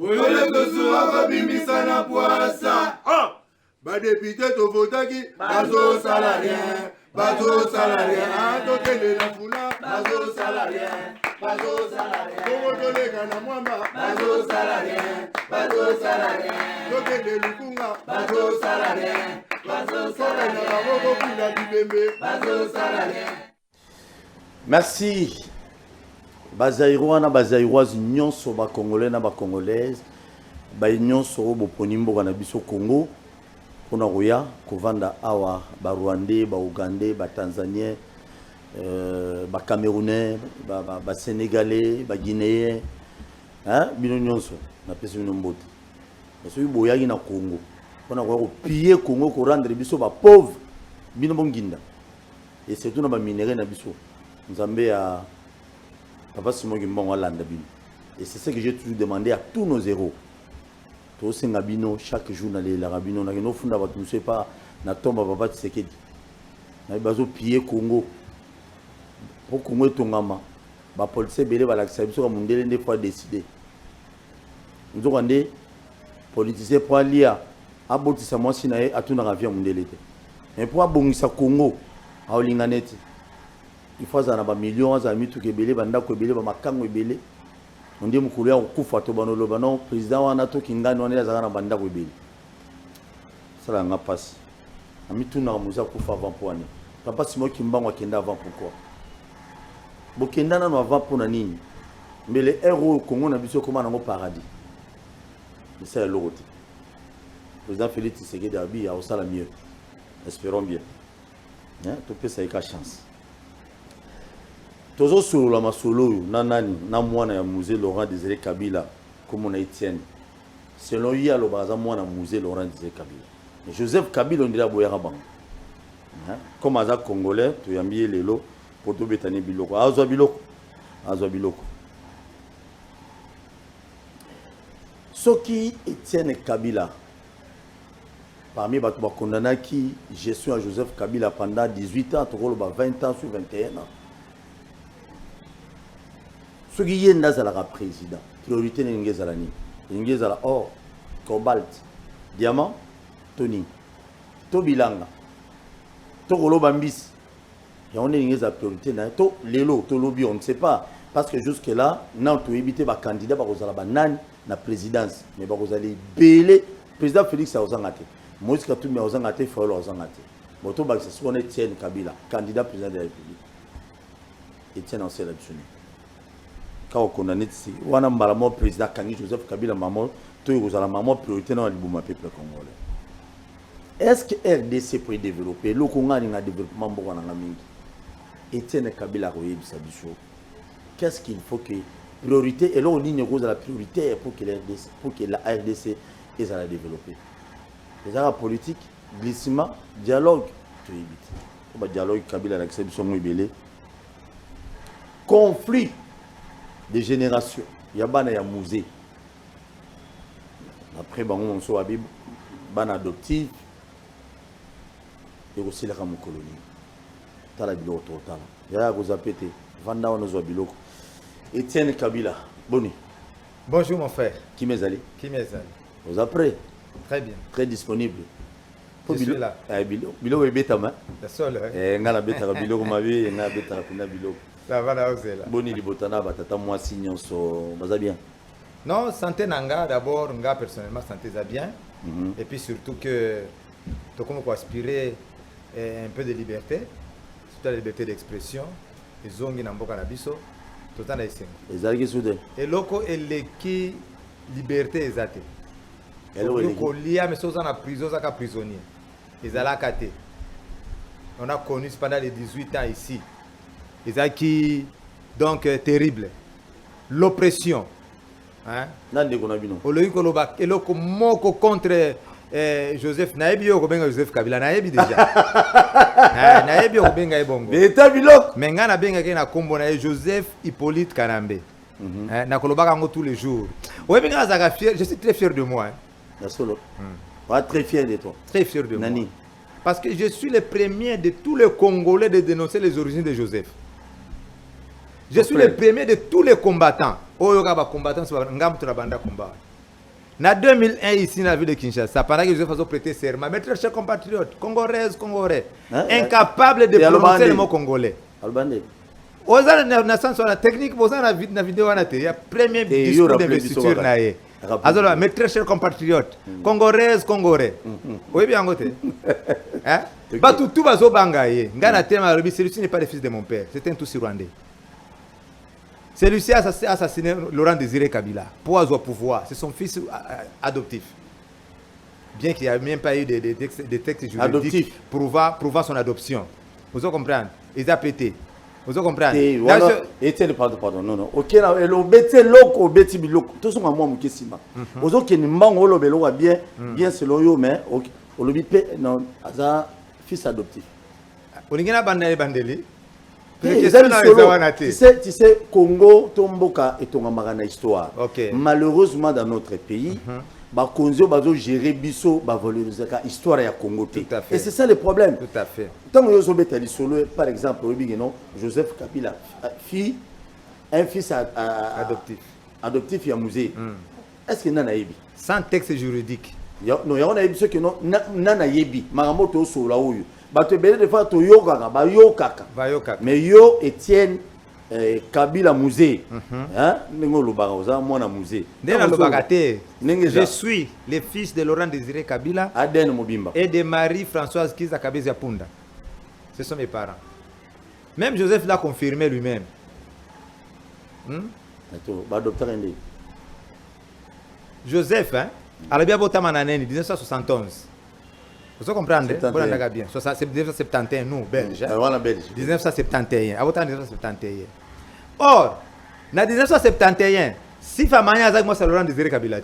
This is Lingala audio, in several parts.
Olé Tosura Babimisa na Poissa. Député to votaki, bazo salarien. Bazo salarien, tokende la funa, bazo salarien, bazo salarien. Komo tolega na mwamba, bazo salarien, tokende lukunga, bazo salarien, bazo salarien. Merci. Bazaïrois na bazaïroises nyonso ba congolais na ba congolaise, ba nyonso bo ponimbo na biso Congo. Pona roya kovanda awa ba Rwandais, ba Ougandais, ba Tanzaniens, ba Camerounais, ba Sénégalais, ba Guinéens, hein, bino nyonso na pesi bino mbote. Parce que boyaki na Congo. Pona roya ko piller Congo ko rendre biso ba pauvre bino bonginda. Et c'est tout na ba minerai na biso. Nzambe a papa Simon Gimbango landa bino. Et c'est ce que j'ai toujours demandé à tous nos héros. Tout ce ngabino chaque jour na les rabino na no funda ba tout pas na tomba papa Tshisekedi. Na bazo piller Congo. Pour Congo tongama ba police belé ba lakisa biso ka mundele ndé fois décider. Nous avons politicien pour lia abotisa mwasi na ye atuna ravia mundele te. Mais pour abongisa Congo a olinganeti. Il faut ça na ba millions za mitu ke belé banda ko belé ba makango belé. On dit mukulu ya kufa to bano loba non président wana to kingani wana za na banda ko belé. Ça nga passe. Amitu na muza kufa avant poane. Papa Simon Kimbango kenda avant pourquoi? Bokenda na no avant pour nini? Mais les héros au Congo na biso comment na paradis. Mais ça l'autre. Président Félix Tshisekedi Abi a aussi la mieux. Espérons bien. Hein, tout peut ça a chance. Tozo solo la masolo na nani na mwana ya musée Laurent Désiré Kabila comme on a Etienne. Selon lui a le baza mwana musée Laurent Désiré Kabila. Mais Joseph Kabila on dirait boyara bang. Hein, comme aza congolais to yambié lelo pour to betani biloko. Azwa biloko. Azwa biloko. Soki Etienne Kabila parmi les condamnés qui gestion à Joseph Kabila pendant 18 ans, 20 ans sur 21 ans. Ce qui est dans le président, priorité n'est pas la or, cobalt, diamant, toni, tobilanga, togolo bambis. Et on est la priorité, to lelo, to lobby, on ne sait pas. Parce que jusque là, nous avons évité les candidats pour la présidence. Mais vous allez belé, président Félix a osangate. Moïse Katumbi a osangate, il faut osangate. Bon, tout le monde est Etienne Kabila, candidat président de la République. Etienne en sélection. Quand on condamne ici, on a un président Kangi Joseph Kabila, maman, tout le monde priorité dans le peuple congolais. Est-ce que RDC peut développer? Le Congo a un développement beaucoup en Amérique. Etienne Kabila a eu qu'est-ce qu'il faut que priorité et là on ligne rose à la priorité pour que la RDC ait à la développer. Les arabes politiques, glissement, dialogue, tu évites. Dialogue Kabila l'acception mobile. Conflit de génération. Il y a bana ya musée. Après bango on so abib bana adoptif et aussi la comme colonie. Tala biloko total. Ya ko zapete vanda on zo biloko. Etienne Kabila, boni. Bonjour mon frère. Qui m'est allé? Vous après? Très bien. Très disponible. Je suis là. Bilo est bêta, hein? La seule. Ngala bêta, bilo ma vie, ngala bêta, pina bilo. Ça va là, là. Boni libotana, batata moi signe so, baza bien. Non, santé nanga d'abord, nga personnellement santé ça bien. Et puis surtout que tu comme quoi aspirer un peu de liberté, surtout la liberté d'expression, et zongi namboka na biso. Et loko eleki liberté ezate. Loko lia mais soza na prison za ka prisonnier. Ezalaka te. On a connu pendant les 18 ans ici. Ezaki donc terrible. L'oppression. Hein? Nande kona bino. Oloyi koloba eloko moko contre Joseph Naebi yo kobenga Joseph Kabila Naebi déjà. Naebi yo kobenga ebongo. Beta biloko. Menga na benga ke na kombo na Joseph Hippolyte Kanambe. Na kolobaka ngo tous les jours. Ouais benga zaka fier, je suis très fier de moi. La solo. Très fier de toi. Très fier de Nani. moi. Parce que je suis le premier de tous les Congolais de dénoncer les origines de Joseph. Je suis le premier de tous les combattants Oyo ka ba combattant ngam to banda combat. Na 2001 ici dans la ville de Kinshasa, pendant que Joseph a prêté serment, mes très chers compatriotes, congolais, incapables de prononcer le mot congolais. Albandé. Oza na sens la technique, oza na vidéo na te, il y a premier discours d'investiture na ye. Alors mes très chers compatriotes, congolais. Oui bien ngote. Hein? Ba tout bazo banga ye. Ngana tema lobi celui-ci n'est pas le fils de mon père, c'est un Tutsi rwandais. Celui-ci a assassiné Laurent Désiré Kabila pour avoir pouvoir. C'est son fils adoptif. Bien qu'il n'y ait même pas eu de textes juridiques prouvant son adoption. Vous comprenez? Ils ont pété. Vous comprenez? Pardon. Non. Ok, le bêté loko, le bêté biloko. Tout ce que moi, je suis vous avez une mango, le bélo bien selon vous, mais le bipé, non, fils adoptif. Vous avez un bandeli. Tu sais, Congo, Tomboka et Tongamara histoire. Okay. Malheureusement, dans notre pays, Bakonzo bazo gérer biso valoriser histoire ya Congo. Et c'est ça le problème. Tout à fait. Tant que vous avez solo, par exemple, Joseph Kabila, un fils adoptif ya musée. Est-ce que nana yebi? Sans texte juridique. Non, il y a un ce que non nana yebi. Maramoto sola oyo. Bato belé de fois to yokaka, ba yokaka. Mais yo Étienne Kabila musée. Hein? Ningo lobaka oza mwana musée. Ndena lobaka te. Je suis le fils de Laurent Désiré Kabila Aden Mobimba et de Marie-Françoise Kiza Kabeza Punda. Ce sont mes parents. Même Joseph l'a confirmé lui-même. Ba docteur Ndé. Joseph hein, Alabia Botamananeni 1971. Vous comprenez? Bien. C'est 1971, nous, Belges. 1971. À 1971. Or, en 1971, Sifa Mania a moi Laurent Désiré Kabila.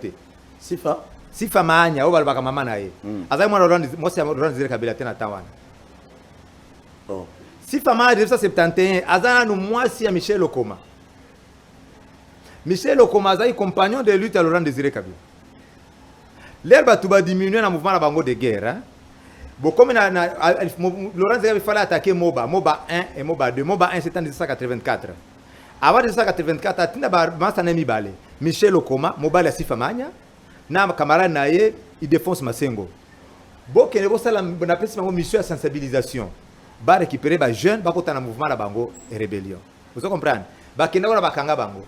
Sifa Mania, on va maman naïe. Azak moi Laurent Désiré Kabila na Tawana. Sifa Mania 1971, Azak nous moi si Michel Okoma. Michel Okoma est compagnon de lutte à Laurent Désiré Kabila. L'herbe va diminuer dans le mouvement de guerre. Hein? Bon, comme Laurent Désiré fallait attaquer Moba 1 et Moba 2. Moba 1 c'était en 1984. Avant 1984, Michel Okoma, Moba la Sifamania, na camarade naye, il défonce Masengo. Bon, qu'il y a une mission de sensibilisation. Ba récupérer les jeunes, ba kota na mouvement la bango et rébellion. Vous comprenez? Ba kenda ba kanga bango.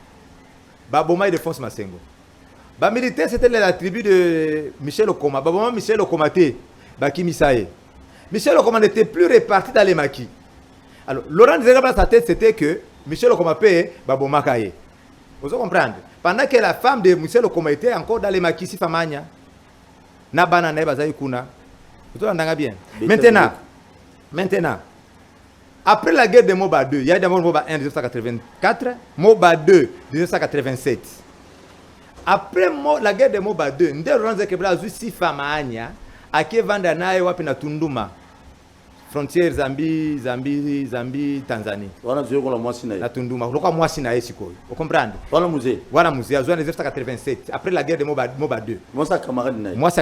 Ba boma il défonce Masengo. Ba militaire c'était la tribu de Michel Okoma. Ba boma Michel Okoma te. Baki Misae. Michel Okoma n'était plus réparti dans les maquis. Alors, Laurent Désiré Kabila, sa tête, c'était que Michel Okoma paye Babo Makaye. Vous comprenez? Pendant que la femme de Michel Okoma était encore dans les maquis, si Famania, Nabana Nebazaï Kuna. Vous entendez bien? Maintenant, après la guerre de Moba 2, il y a d'abord Moba 1 1984, Moba 2 1987. Après la guerre de Moba 2, Laurent Désiré Kabila a eu 6 femmes à Anya. Ake vanda naye wapi na Tunduma frontière Zambie Tanzanie wana zio kwa mwasi naye na Tunduma lokwa mwasi naye sikoyo vous comprenez wana musée à 1987 après la guerre de Moba 2 moi sa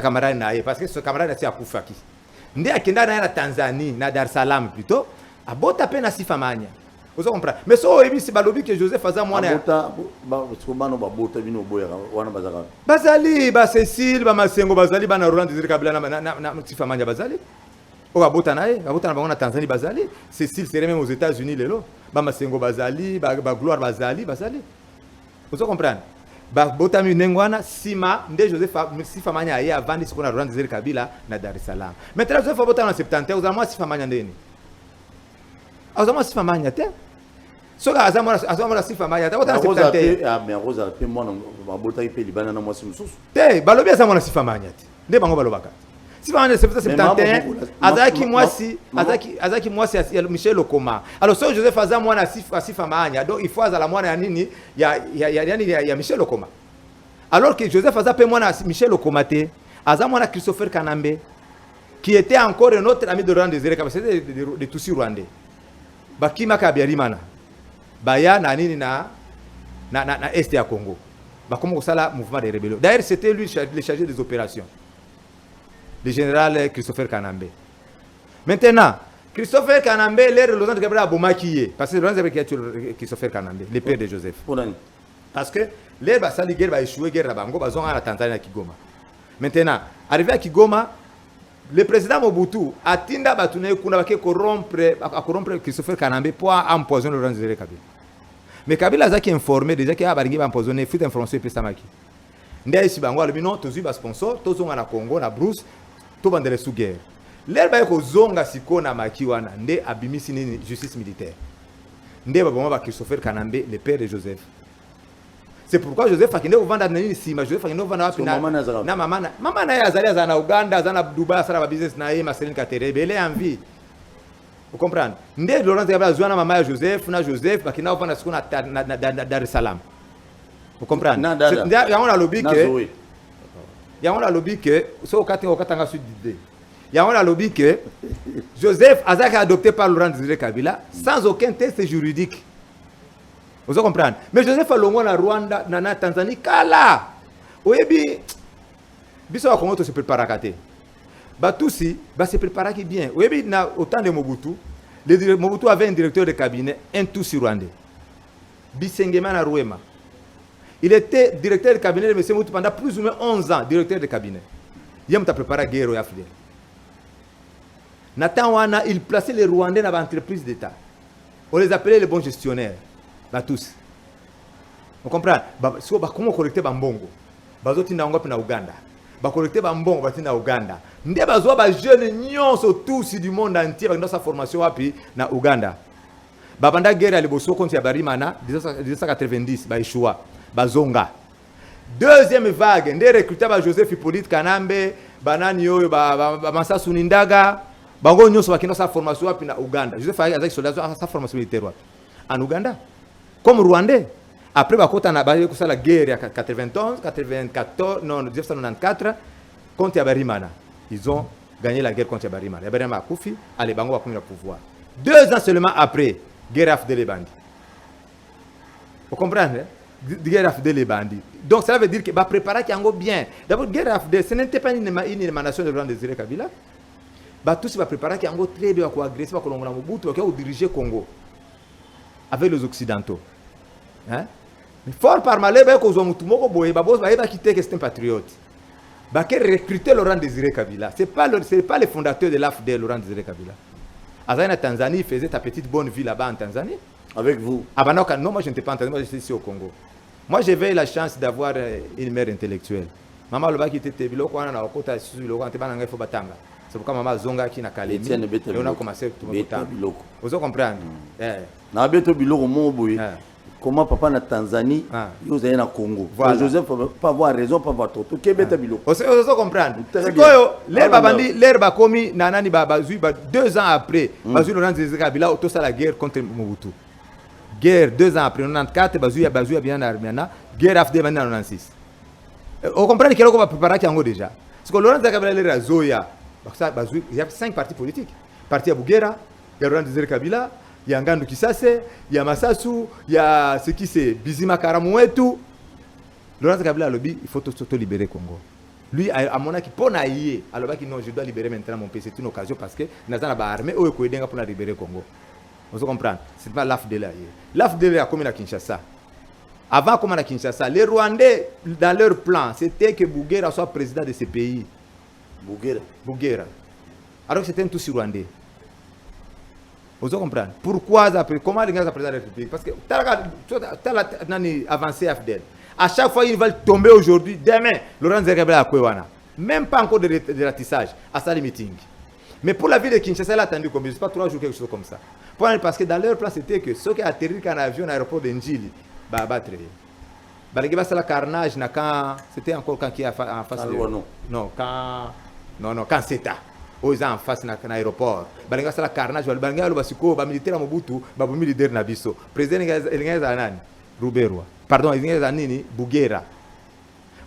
camarade naye parce que ce camarade a akufa ki ndi akenda na Tanzanie na Dar es Salaam plutôt abota pe na Sifamania vous comprenez mais so ebi si balobi que Joseph faza mwana abota bano babota bino boya wana bazaka bazali ba Cécile ba Masengo bazali ba na Laurent Désiré Kabila na Sifamania bazali o abota na bango na Tanzanie bazali Cécile serait même aux États-Unis lelo ba Masengo bazali ba Gloire bazali vous comprenez ba bota mi nengwana sima nde Joseph Sifamania ya avandi sikona Laurent Désiré Kabila na Dar es Salaam maintenant Joseph abota na 71 aux moi Sifamania ndeni azama Sifamania te soka azama Sifamania te bota 71 ah mais Rosa pe moi babota ipe libana na moi simsusu te balobi azama Sifamania te nde bango balobaka Sifamania c'est 71 azaki mwasi Michel Okoma alors so Joseph azama na Sifamania donc il faut azala mwana ya nini ya Michel Okoma alors que Joseph azape mwana Michel Okoma te azama na Christopher Kanambe qui était encore un autre ami de Laurent Désiré Kabila c'était de Tutsi rwandais bakima kabiarimana baya na nini na est ya Congo bakomo kosala mouvement de rébellion d'ailleurs c'était lui le chargé des opérations le général Christopher Kanambe maintenant Christopher Kanambe l'air Laurent Kabila bomaki parce que Laurent Kabila qui a tué Christopher Kanambe le père de Joseph Parce que les basali guerre va échouer guerre à Bango, bazon à la Tanzanie à Kigoma. Maintenant, arrivé à Kigoma, le président Mobutu a tinda batune kuna ba corrompre Christopher Kanambe pour empoisonner Laurent Désiré Kabila. Mais Kabila a qui informé déjà qu'il a baringi ba empoisonner fuite information pe samaki. Ndé ici Bango le bino tozu ba sponsor, tozonga na Congo na Bruce, to bandele sous guerre. L'air ba ko zonga siko na maki wana ndé abimisi ni justice militaire. Ndé ba bomba Christopher Kanambe, le père de Joseph. C'est pourquoi Joseph Akinde uvanda nini sima Joseph Akinde uvanda wapi na mama na yazali azana Uganda azana Dubai sala ba business na yema Marceline Katerebe ele envie. Vous comprenez? Ndé Laurent Kabila zwana mama ya Joseph na Joseph bakina uvanda siku na Dar es Salaam. Vous comprenez? Ya on a lobby que ya on a lobby que so okatanga sud d'idée. Ya on a lobby que Joseph Azaka adopté par Laurent Désiré Kabila sans aucun test juridique. Vous comprenez? Mais Joseph Alongo na Rwanda, na Tanzanie, kala. Oyebi, biso wa Congo to se prépare kate. Ba tous ba se prépare qui bien. Oyebi na au temps de Mobutu, Mobutu avait un directeur de cabinet, un tout rwandais. Bisengema na Ruema. Il était directeur de cabinet de M. Mobutu pendant plus ou moins 11 ans, directeur de cabinet. Yam ta préparé guerre au Yafle. Nathan wana, il plaçait les Rwandais dans l'entreprise d'État. On les appelait les bons gestionnaires. Bah tous. On comprend? Si on va comment collecter bambongo, bazoti na ngopi na Uganda. Ba collecter bambongo bati na Uganda. Ndé bazo ba jeunes nyonso tous du monde entier ba sa formation wapi na Uganda. Ba banda guerre ali boso contre ya Barimana 1990 ba Ishua bazonga. Deuxième vague, ndé recruter ba Joseph Hippolyte Kanambe, banani oyo ba Masasu Nindaga, bango nyonso bakino sa formation wapi na Uganda. Joseph Azaki soldat sa formation militaire wapi en Uganda. Comme Rwandais. Après, on a la guerre en 91, 94, non, 1994, contre Yabarimana. Ils ont gagné la guerre contre Yabarimana. Yabarimana a Koufi, allez, Bango a pris le pouvoir. 2 ans seulement après, guerre AFD les bandits. Vous comprenez? Guerre AFD les bandits. Donc ça veut dire qu'il va préparer Kiango bien. D'abord, guerre AFD, ce n'était pas une émanation de Laurent Désiré Kabila. Tout ça va préparer Kiango très bien pour agresser, pour Mobutu, pour diriger Congo. Avec les Occidentaux. Hein? Mais fort par malheur, que c'est un patriote. Qui recruter Laurent Désiré Kabila. Ce n'est pas le fondateur de l'AFD, Laurent Désiré Kabila. En Tanzanie, il faisait ta petite bonne vie là-bas en Tanzanie. Avec vous? Non, moi je n'étais pas en Tanzanie, moi j'étais ici au Congo. Moi j'avais la chance d'avoir une mère intellectuelle. Maman Loba qui était biloko wana na okota susu biloko ante bana ngai fo batanga. C'est pourquoi maman zonga qui na Kalemi. Et on a commencé tout le temps. Vous comprenez? Na beto biloko mo boye. Comment papa na Tanzanie, vous avez na Congo. Voilà. Joseph pas avoir raison, pas avoir tort. Qui beta biloko. Vous comprenez? C'est quoi l'air babandi, l'air bakomi nanani babazui 2 ans après, bazui Laurent Désiré Kabila auto ça la guerre contre Mobutu. Guerre 2 ans après 94, bazui bien na Armiana, guerre AFD en 96. Vous comprenez qu'il va préparer Kiango déjà. Parce que Laurent Désiré Kabila l'air Zoya. Il y a 5 partis politiques. Parti à Bougera, il y a Laurent Désiré Kabila, il y a Ngandu Kisase, il y a Massasu, il y a ce qui c'est Bizima Karamouetou. Laurent Kabila a lobby, il faut libérer Congo. Lui, à mon avis, pour naïe, alors qu'il non, je dois libérer maintenant mon pays, c'est une occasion parce que nous avons armée ou pour libérer Congo. Vous comprenez? Ce n'est pas l'AFDL. L'AFDL a commis à Kinshasa. Avant, comme à Kinshasa, les Rwandais, dans leur plan, c'était que Bougera soit président de ce pays. Bougera. Alors que c'était un tout sur Rwandais. Vous comprenez? Pourquoi comment les gens président de la République? Parce que tu as avancé AFDL. À chaque fois, ils veulent tomber aujourd'hui, demain, Laurent Désiré Kabila à Kouéwana. Même pas encore de ratissage à ça les meetings. Mais pour la ville de Kinshasa, elle a attendu combien? Je ne sais pas 3 jours, quelque chose comme ça. Parce que dans leur plan, c'était que ceux qui atterrissent en avion à l'aéroport de Njili, bah battre. Le carnage, c'était encore quand qui est en face de... Non, quand c'est ça. Ils sont en face de l'aéroport. Il y a carnage, les militaires Mobutu, les leaders Nabiso. Président Zanani, Ruberwa. Pardon, Bougera.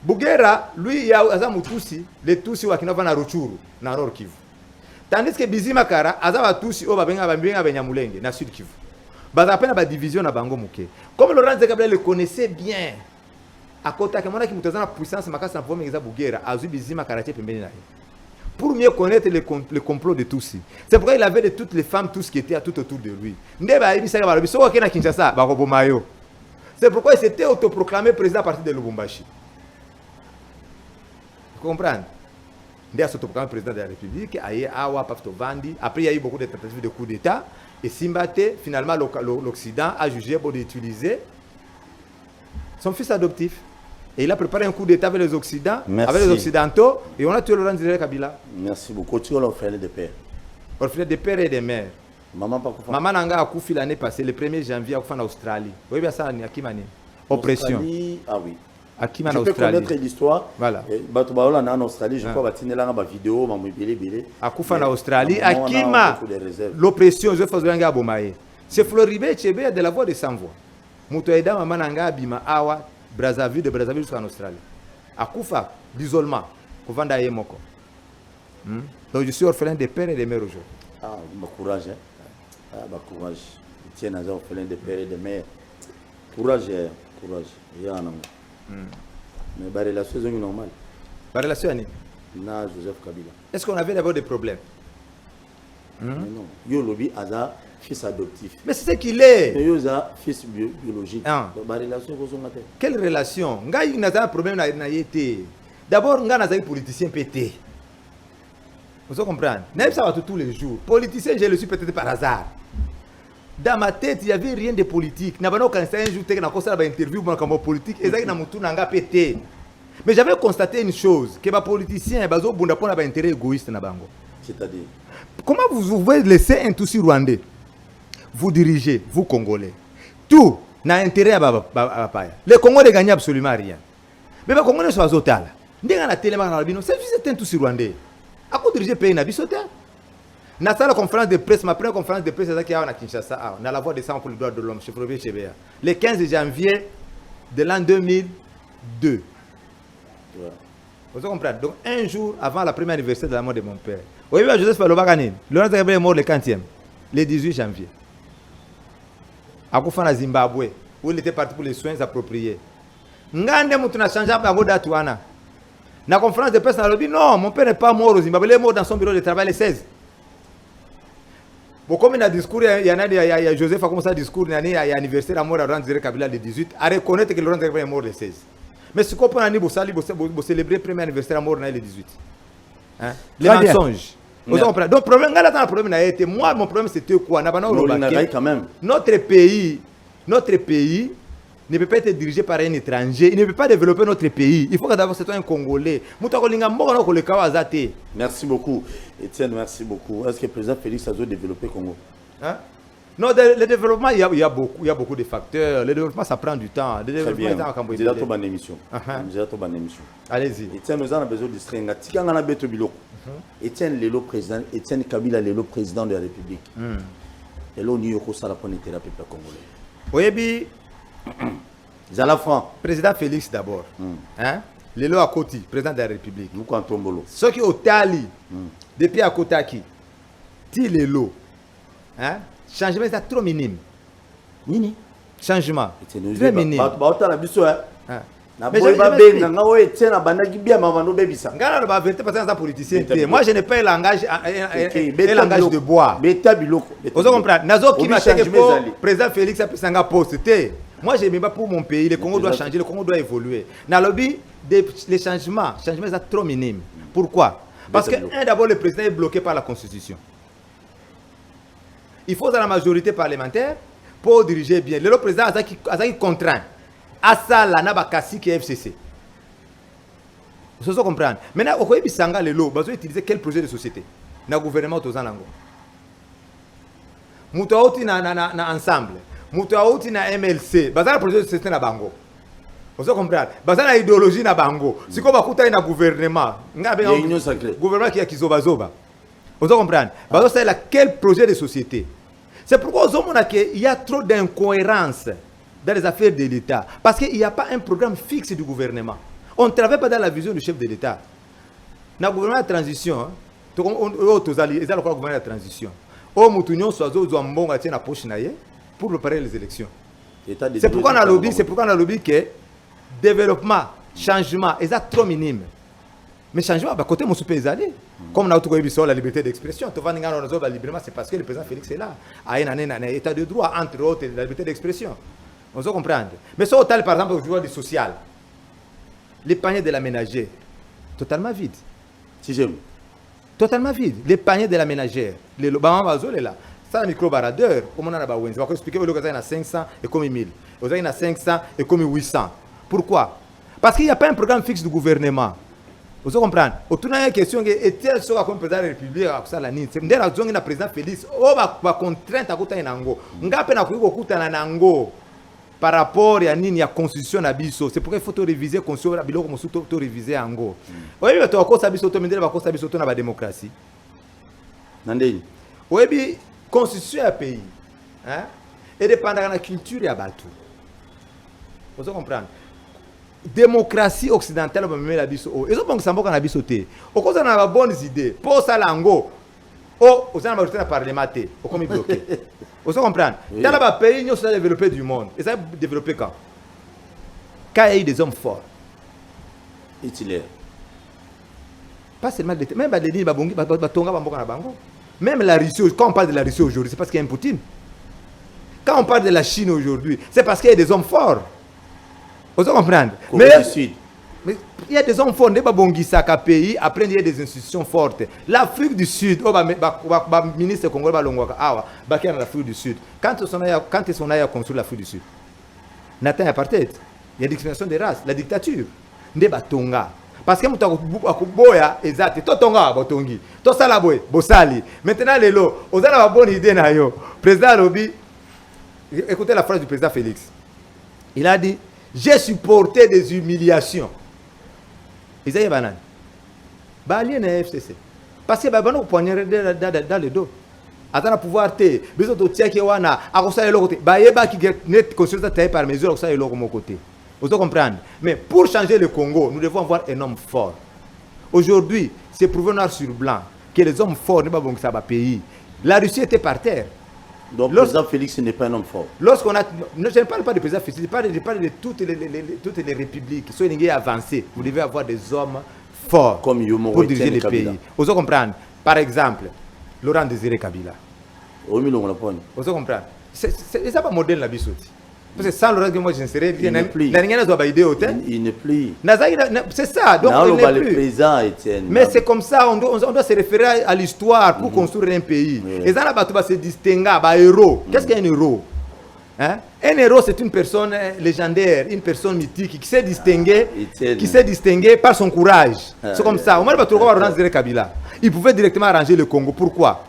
Bougera, lui, il y a Mutusi, les Tutsi qui sont à Ruchuru, dans Nord Kivu. Tandis que Bizima Kara, il y a Tutsi qui sont à Nyamulenge, dans Sud Kivu. Il y a une division à Bango Mouké. Comme Laurent Désiré Kabila le connaissait bien, à côté de la puissance, il y a Bougera, il y a Bizima Kara, pour mieux connaître le complot de Tutsi. C'est pourquoi il avait de toutes les femmes, tous qui étaient tout autour de lui. C'est pourquoi il s'était autoproclamé président à partir de Lubumbashi. Vous comprenez? Il a s'autoproclamé président de la République, après il y a eu beaucoup de tentatives de coup d'État, et Simbate, finalement l'Occident a jugé bon d'utiliser son fils adoptif. Et il a préparé un coup d'État avec les Occidentaux, avec les Occidentaux, et on a tué Laurent Désiré Kabila. Merci beaucoup. Tu as l'orphelin de père. Orphelin de père et de mère. Maman pas Koufa. Maman Nanga a Koufi l'année passée, le 1er janvier, à Koufa en Australie. Vous voyez bien ça, Akimani. Oppression. Ah oui. Akima en Je peux Australie. connaître l'histoire. Voilà. Batubaola en Australie, je crois que tu as une vidéo, mais à Koufa en Australie, Akima, l'oppression, je fais un gars Bomaye. C'est Floribé Tchébé de la voix de sans-voix. Moutoïda, Maman Nanga, Bima, Awa, Brazzaville, de Brazzaville jusqu'en Australie. À Koufa, l'isolement, Kouvanda Yemoko. Donc je suis orphelin de père et de mère aujourd'hui. Ah, courage, hein. Ah, courage. Tiens, un orphelin de père et de mère. Courage, courage. Il y a un homme. Mais la relation est normale. La relation est na Joseph Kabila. Est-ce qu'on avait d'abord des problèmes? Mais non. Yo lobby Aza, fils adoptif. Mais c'est ce qu'il est. Mais yo za fils biologique. Ah. La relation est quelle relation? Ngai n'a pas de problème na yété. D'abord, ngai n'a pas de politicien pété. Vous comprenez? N'est pas tous les jours. Politicien, je le suis peut-être par hasard. Dans ma tête, il n'y avait rien de politique. N'a pas un jour que na interview comme politique et ça na mutu nanga pété. Mais j'avais constaté une chose, que les politiciens bazo bunda pour un intérêt égoïste na bango. C'est-à-dire comment vous pouvez laisser un Tutsi rwandais vous dirigez, vous Congolais. Tout n'a intérêt à Bapaya. Les Congolais ne gagnent absolument rien. Mais les Congolais sont à Zotal. C'est un Tutsi rwandais. À quoi diriger le pays na bisoté? Na la conférence de presse, ma première conférence de presse, c'est qui a à Kinshasa, na la voix des sang pour les droits de l'homme, chez Floribé Tchébéa. Le 15 janvier de l'an 2002. Vous comprenez? Donc un jour avant la première anniversaire de la mort de mon père. Oui, Joseph Falobagani, Laurent Kabila est mort le 40e, le 18 janvier. À Koufana Zimbabwe, où il était parti pour les soins appropriés. Ngande Moutuna changé à Datuana. Dans la conférence de presse, on a dit non, mon père n'est pas mort au Zimbabwe, il est mort dans son bureau de travail le 16. Bon, comme il y a un discours, il y a Joseph a commencé à discours, il y a un anniversaire de la mort de Laurent Désiré Kabila le 18, à reconnaître que Laurent Désiré est mort le 16. Mais ce qu'on peut dire, c'est célébrer le premier anniversaire de la mort le 18. Hein? Les mensonges. Donc, le problème, moi, mon problème, c'était quoi? Notre pays ne peut pas être dirigé par un étranger. Il ne peut pas développer notre pays. Il faut que d'abord c'est un Congolais. Merci beaucoup. Etienne, merci beaucoup. Est-ce que le président Félix a développé le Congo? Hein? Non, le développement, il y a beaucoup de facteurs. Le développement, ça prend du temps. Le Très bien. Cambodge. Nous avons une émission. Allez-y. Etienne, nous avons besoin de string. Tika ngana beto biloko. Etienne Lelo président, Etienne Kabila Lelo président de la République. Et là, on y a ça la première thérapie pour Congolais. Oui, bien. Zalafran. Président Félix d'abord. Hein? Lelo à côté, président de la République. Nous quand tombolo. Ceux qui ont tali depuis à côté qui, ti Lelo. Hein? Changement c'est trop minime. Nini? Changement. Très minime. Mais moi je n'ai pas un langage de bois. Vous comprenez? Nazo qui m'a dit que le président Félix a pris un poste. Moi je n'aime pas pour mon pays. Le Congo doit changer, le Congo doit évoluer. Dans le lobby, les changements sont trop minimes. Pourquoi? Parce que d'abord le président est bloqué par la Constitution. Il faut la majorité parlementaire pour diriger bien. Le président a été contraint. Asala na bakasi qui est FCC. Vous comprenez? Maintenant, au Koyebi Sanga Lelo, vous utiliser quel projet de société? Na gouvernement aux Anango. Moutaouti na ensemble. Moutaouti na MLC. Bazana projet de société na Bango. Vous comprenez? Bazana idéologie na Bango. Si comme bakuta na gouvernement. Ngabe union sacrée. Gouvernement qui a kizoba zoba. Vous comprenez? Bazana c'est quel projet de société? C'est pourquoi il y a trop d'incohérences dans les affaires de l'État. Parce qu'il n'y a pas un programme fixe du gouvernement. On ne travaille pas dans la vision du chef de l'État. Dans le gouvernement de transition, le gouvernement de transition, pour préparer les élections. C'est pourquoi on a lobby que développement, changement, c'est trop minime. Mais changement, côté mon super comme on a la liberté d'expression, c'est parce que le président Félix est là. Il y a un état de droit, entre autres, la liberté d'expression. On se comprend. Mais si on parle par exemple au du social, les paniers de la ménagère, totalement vide. Si j'aime. Totalement vide. Les paniers de la ménagère, les là. Ça, le micro-baradeur, comment on a besoin? Je vais expliquer qu'il y a 500 et comme 1000. Il y a 500 et comme 800. Pourquoi? Parce qu'il n'y a pas un programme fixe du gouvernement. Vous comprenez? Autour de la question, est-il sur comme président de la République, c'est le président Félix, va contrainte à côté de Nango. On a peine à côté de Nango par rapport à la constitution de Bisso. C'est pourquoi il faut réviser la constitution de Bisso, il faut réviser Nango. Oui, mais tu as cause Bisso, tu as cause Bisso dans la démocratie. Nandé. Oui, mais constitution à pays. Et dépendant de la culture et à Batou. Vous comprenez? Démocratie occidentale va me la biso. Ils ont bon sambo kana bisoté. Au cause on a bonnes idées. Pour ça lango. Oh, aux en majorité parlementaire. Au comme bloqué. Vous comprenez? Dans le pays nous sommes développés du monde. Et ça développé quand? Quand il y a eu des hommes forts. Hitler. Pas seulement des même les lignes babongi batonga bamboka na bango. Même la Russie, quand on parle de la Russie aujourd'hui, c'est parce qu'il y a un Poutine. Quand on parle de la Chine aujourd'hui, c'est parce qu'il y a des hommes forts. Vous comprenez? Mais il y a des hommes forts, des babongisaka pays, après il y a des institutions fortes. L'Afrique du Sud, le ministre congolais balongwaka awa, bakia na l'Afrique du Sud. Quand ils sont allés construire l'Afrique du Sud, Nathan apartheid, il y a discrimination des races, la dictature, des batonga. Parce que boya exact, to tonga batongi, to sala boy, bosali. Maintenant les lots, vous avez la bonne idée na yo. Président Lobi, écoutez la phrase du président Félix. Il a dit: j'ai supporté des humiliations. Ils ont banane. Balien est FCC. Parce que Babano poignardé dans le dos. Attends pouvoir te. Besoin de tiens qui wana. À quoi ça est l'autre côté. Bayeba qui net consulté taillé par mesure. À quoi ça est l'autre côté. Vous comprenez? Mais pour changer le Congo, nous devons avoir un homme fort. Aujourd'hui, c'est prouvé noir sur blanc que les hommes forts ne sont pas ça pays. La Russie était par terre. Donc le président Félix n'est pas un homme fort. Lorsqu'on a, je ne parle pas du président Félix, je parle de toutes les républiques qui sont avancées. Vous devez avoir des hommes forts comme pour diriger les pays. Vous comprenez? Par exemple, Laurent Désiré Kabila. Vous comprenez? C'est ça pas modèle la bisouti. Parce que sans Laurent Désiré, moi je ne serais il n'est plus. Il n'est plus. C'est ça. Donc il n'est plus. Mais c'est comme ça, on doit se référer à l'histoire pour construire un pays. Et ça, on se distinguer, un héros. Qu'est-ce qu'un héros? Un héros, c'est une personne légendaire, une personne mythique qui s'est distinguée par son courage. C'est comme ça. Omar Batou Laurent Désiré Kabila, il pouvait directement arranger le Congo. Pourquoi?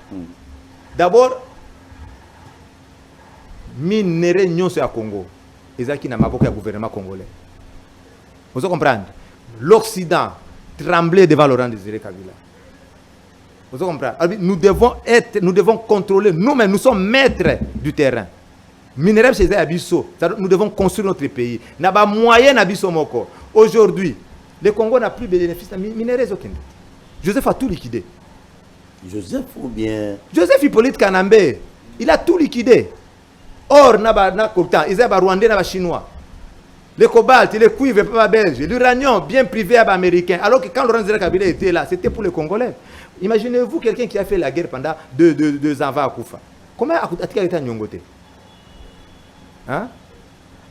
D'abord, minéré nyon sur le Congo. Et qui n'a pas le gouvernement congolais. Vous comprenez? L'Occident tremblait devant Laurent Désiré Kabila. Vous comprenez? Nous devons contrôler nous-mêmes, nous sommes maîtres du terrain. Minéré chez Abisso, nous devons construire notre pays. N'a pas moyen d'Abisso Moko. Aujourd'hui, le Congo n'a plus de bénéfices. Minéré Zokende. Joseph a tout liquidé. Joseph ou bien Joseph Hippolyte Kanambe, il a tout liquidé. Or, ils ont Rwandais et Chinois. Le cobalt, le cuivre, pas belge. L'uranium, bien privé à américain. Alors que quand Laurent Désiré Kabila était là, c'était pour les Congolais. Imaginez-vous quelqu'un qui a fait la guerre pendant 2 ans à Koufa. Comment a-t-il été à Nyongote?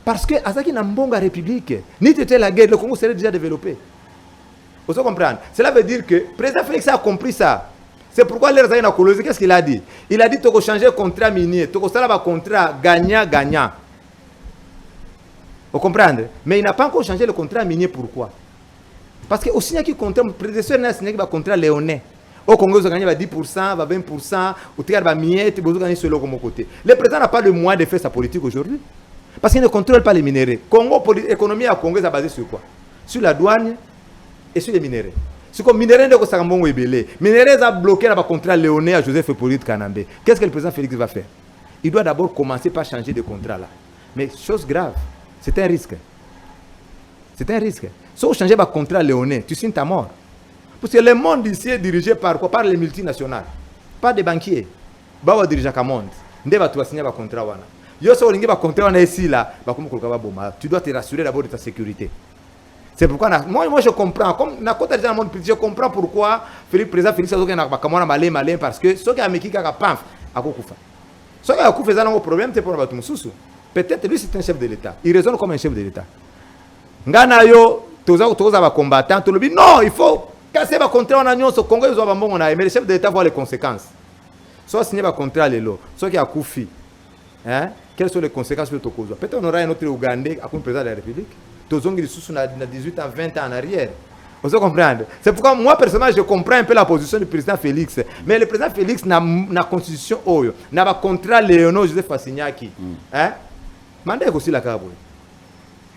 Parce que Azaki n'a pas de république. Ni était la guerre, le Congo serait déjà développé. Vous comprenez? Cela veut dire que le président Félix a compris ça. C'est pourquoi les gens ont qu'est-ce qu'il a dit? Il a dit qu'il faut changer le contrat minier, il faut changer le contrat gagnant-gagnant. Vous comprenez? Mais il n'a pas encore changé le contrat minier. Pourquoi? Parce que aussi, il y a un contrat, le prédécesseur n'a signé un contrat léonais. Au Congo, vous avez 10%, 20%, ou tu as minier, tu as gagné sur le côté. Le président n'a pas le moyen de faire sa politique aujourd'hui. Parce qu'il ne contrôle pas les minéraux. Congo, l'économie à Congo est basée sur quoi? Sur la douane et sur les minéraux. C'est comme minéraux de Kosambongo et Belé. Minéraux a bloqué le contrat léonais à Joseph Hippolyte Kanambe. Qu'est-ce que le président Félix va faire? Il doit d'abord commencer par changer de contrat là. Mais chose grave, c'est un risque. C'est un risque. Si vous changez le contrat léonais, tu signes ta mort. Parce que le monde ici est dirigé par quoi? Par les multinationales. Pas des banquiers. Bah, diriger le monde. Tu vas signer le contrat. Tu dois te rassurer d'abord de ta sécurité. C'est pourquoi moi je comprends. Comme je comprends pourquoi Philippe président Félix a malin parce que ceux qui ont mis paf à Koufa. Ceux qui ont fait un problème, c'est pour le peut-être lui c'est un chef de l'État. Il raisonne comme un chef de l'État. Ngana yo toza ba combattant to lobi non, il faut casser ba contrat on a nyonso Congo zo ba mbongo na mais le chef de l'État voit les conséquences. Soit signer ba contrat lelo, soit qui a koufi. Hein? Quelles sont les conséquences pour Tokozo? Peut-être on aura un autre Ougandais comme président de la République. Tozongi sous na 18 à 20 ans en arrière. Vous comprenez? C'est pourquoi moi personnellement je comprends un peu la position du président Félix. Mais le président Félix n'a la constitution oyo, n'a pas contrat Léonard Joseph Fassignaki. Hein? Mandez aussi la Kaboy.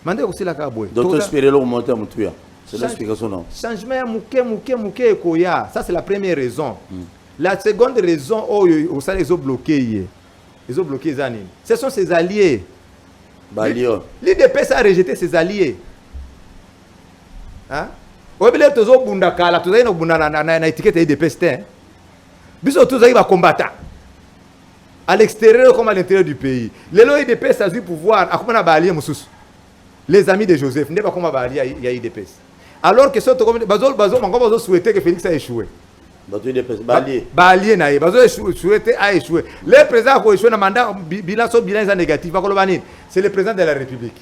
Mandez aussi la Kaboy. Docteur Spirello monte mutuya. C'est l'explication non. Changement mouké koya. Ça c'est la première raison. La seconde raison oyo ça les ont bloqués. Ils ont bloqué les années. Ce sont ses alliés. L'IDPS a rejeté ses alliés. Hein? Obile tozo bunda kala toza ina bunda na étiquette IDPS te. Biso toza iba combattant. À l'extérieur comme à l'intérieur du pays. Les lois IDPS a eu pouvoir akomana ba alliés mususu. Les amis de Joseph ne pas comme ba alliés ya IDPS. Alors que ce bazo mango souhaiter que Félix a échoué. Ba alliés na bazo souhaiter a échoué. Le président a échoué na mandat bilan négatif c'est le président de la République.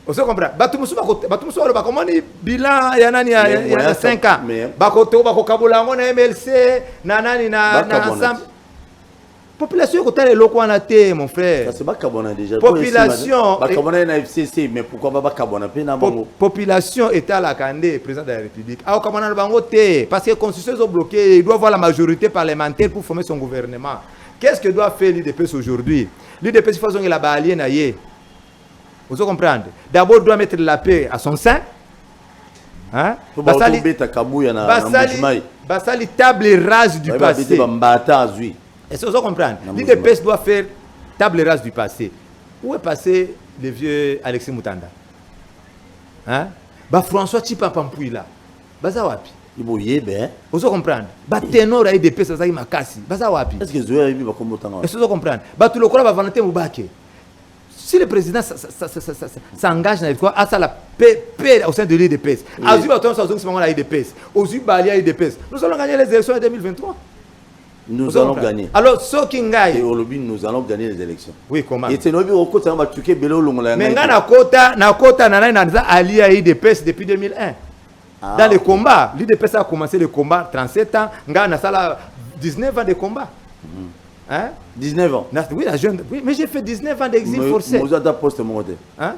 Vous comprenez? Batumusu ba comment ni bilan ya nani ya 5 ans. Bakoto bakokabula ngo na MLC na nani na ensemble. Population ko tale loko na te mon frère. Ça c'est pas kabona déjà. Population ba kabona na FCC mais pourquoi pas kabona pe na bango. Population est à la Kandé président de la République. Ah kabona na bango te parce que constitution est bloquée, il doit avoir la majorité parlementaire pour former son gouvernement. Qu'est-ce que doit faire l'IDPS aujourd'hui? L'IDPS façon il a ba allié na ye. Vous comprenez? D'abord, il doit mettre la paix à son sein. Hein? Basali table rase du passé. Est-ce que vous comprenez? L'IDPS doit faire table rase du passé. Où est passé le vieux Alexis Moutanda? Hein? François Chipa Pampouy là. Bazawapi. Vous comprenez? Ténor a IDPS ça y makasi. Bazawapi. Est-ce que vous avez vu comment ça? Est-ce que vous comprenez? Tout le corps va vanter Moubake. Si le président s'engage dans quoi, à ça la paix au sein de l'IDPS. Nous allons gagner les élections en 2023. Nous allons gagner. Alors, ceux qui gagnent. Nous allons gagner les élections. Oui, comment? Mais Nakota n'a allié à l'IDPS depuis 2001. Dans les combats, l'IDPS a commencé le combat 37 ans. Ngana Sala 19 ans de combat. Hein? 19 ans. Oui, oui, mais j'ai fait 19 ans d'exil forcé. Vous avez posté mon côté. Hein?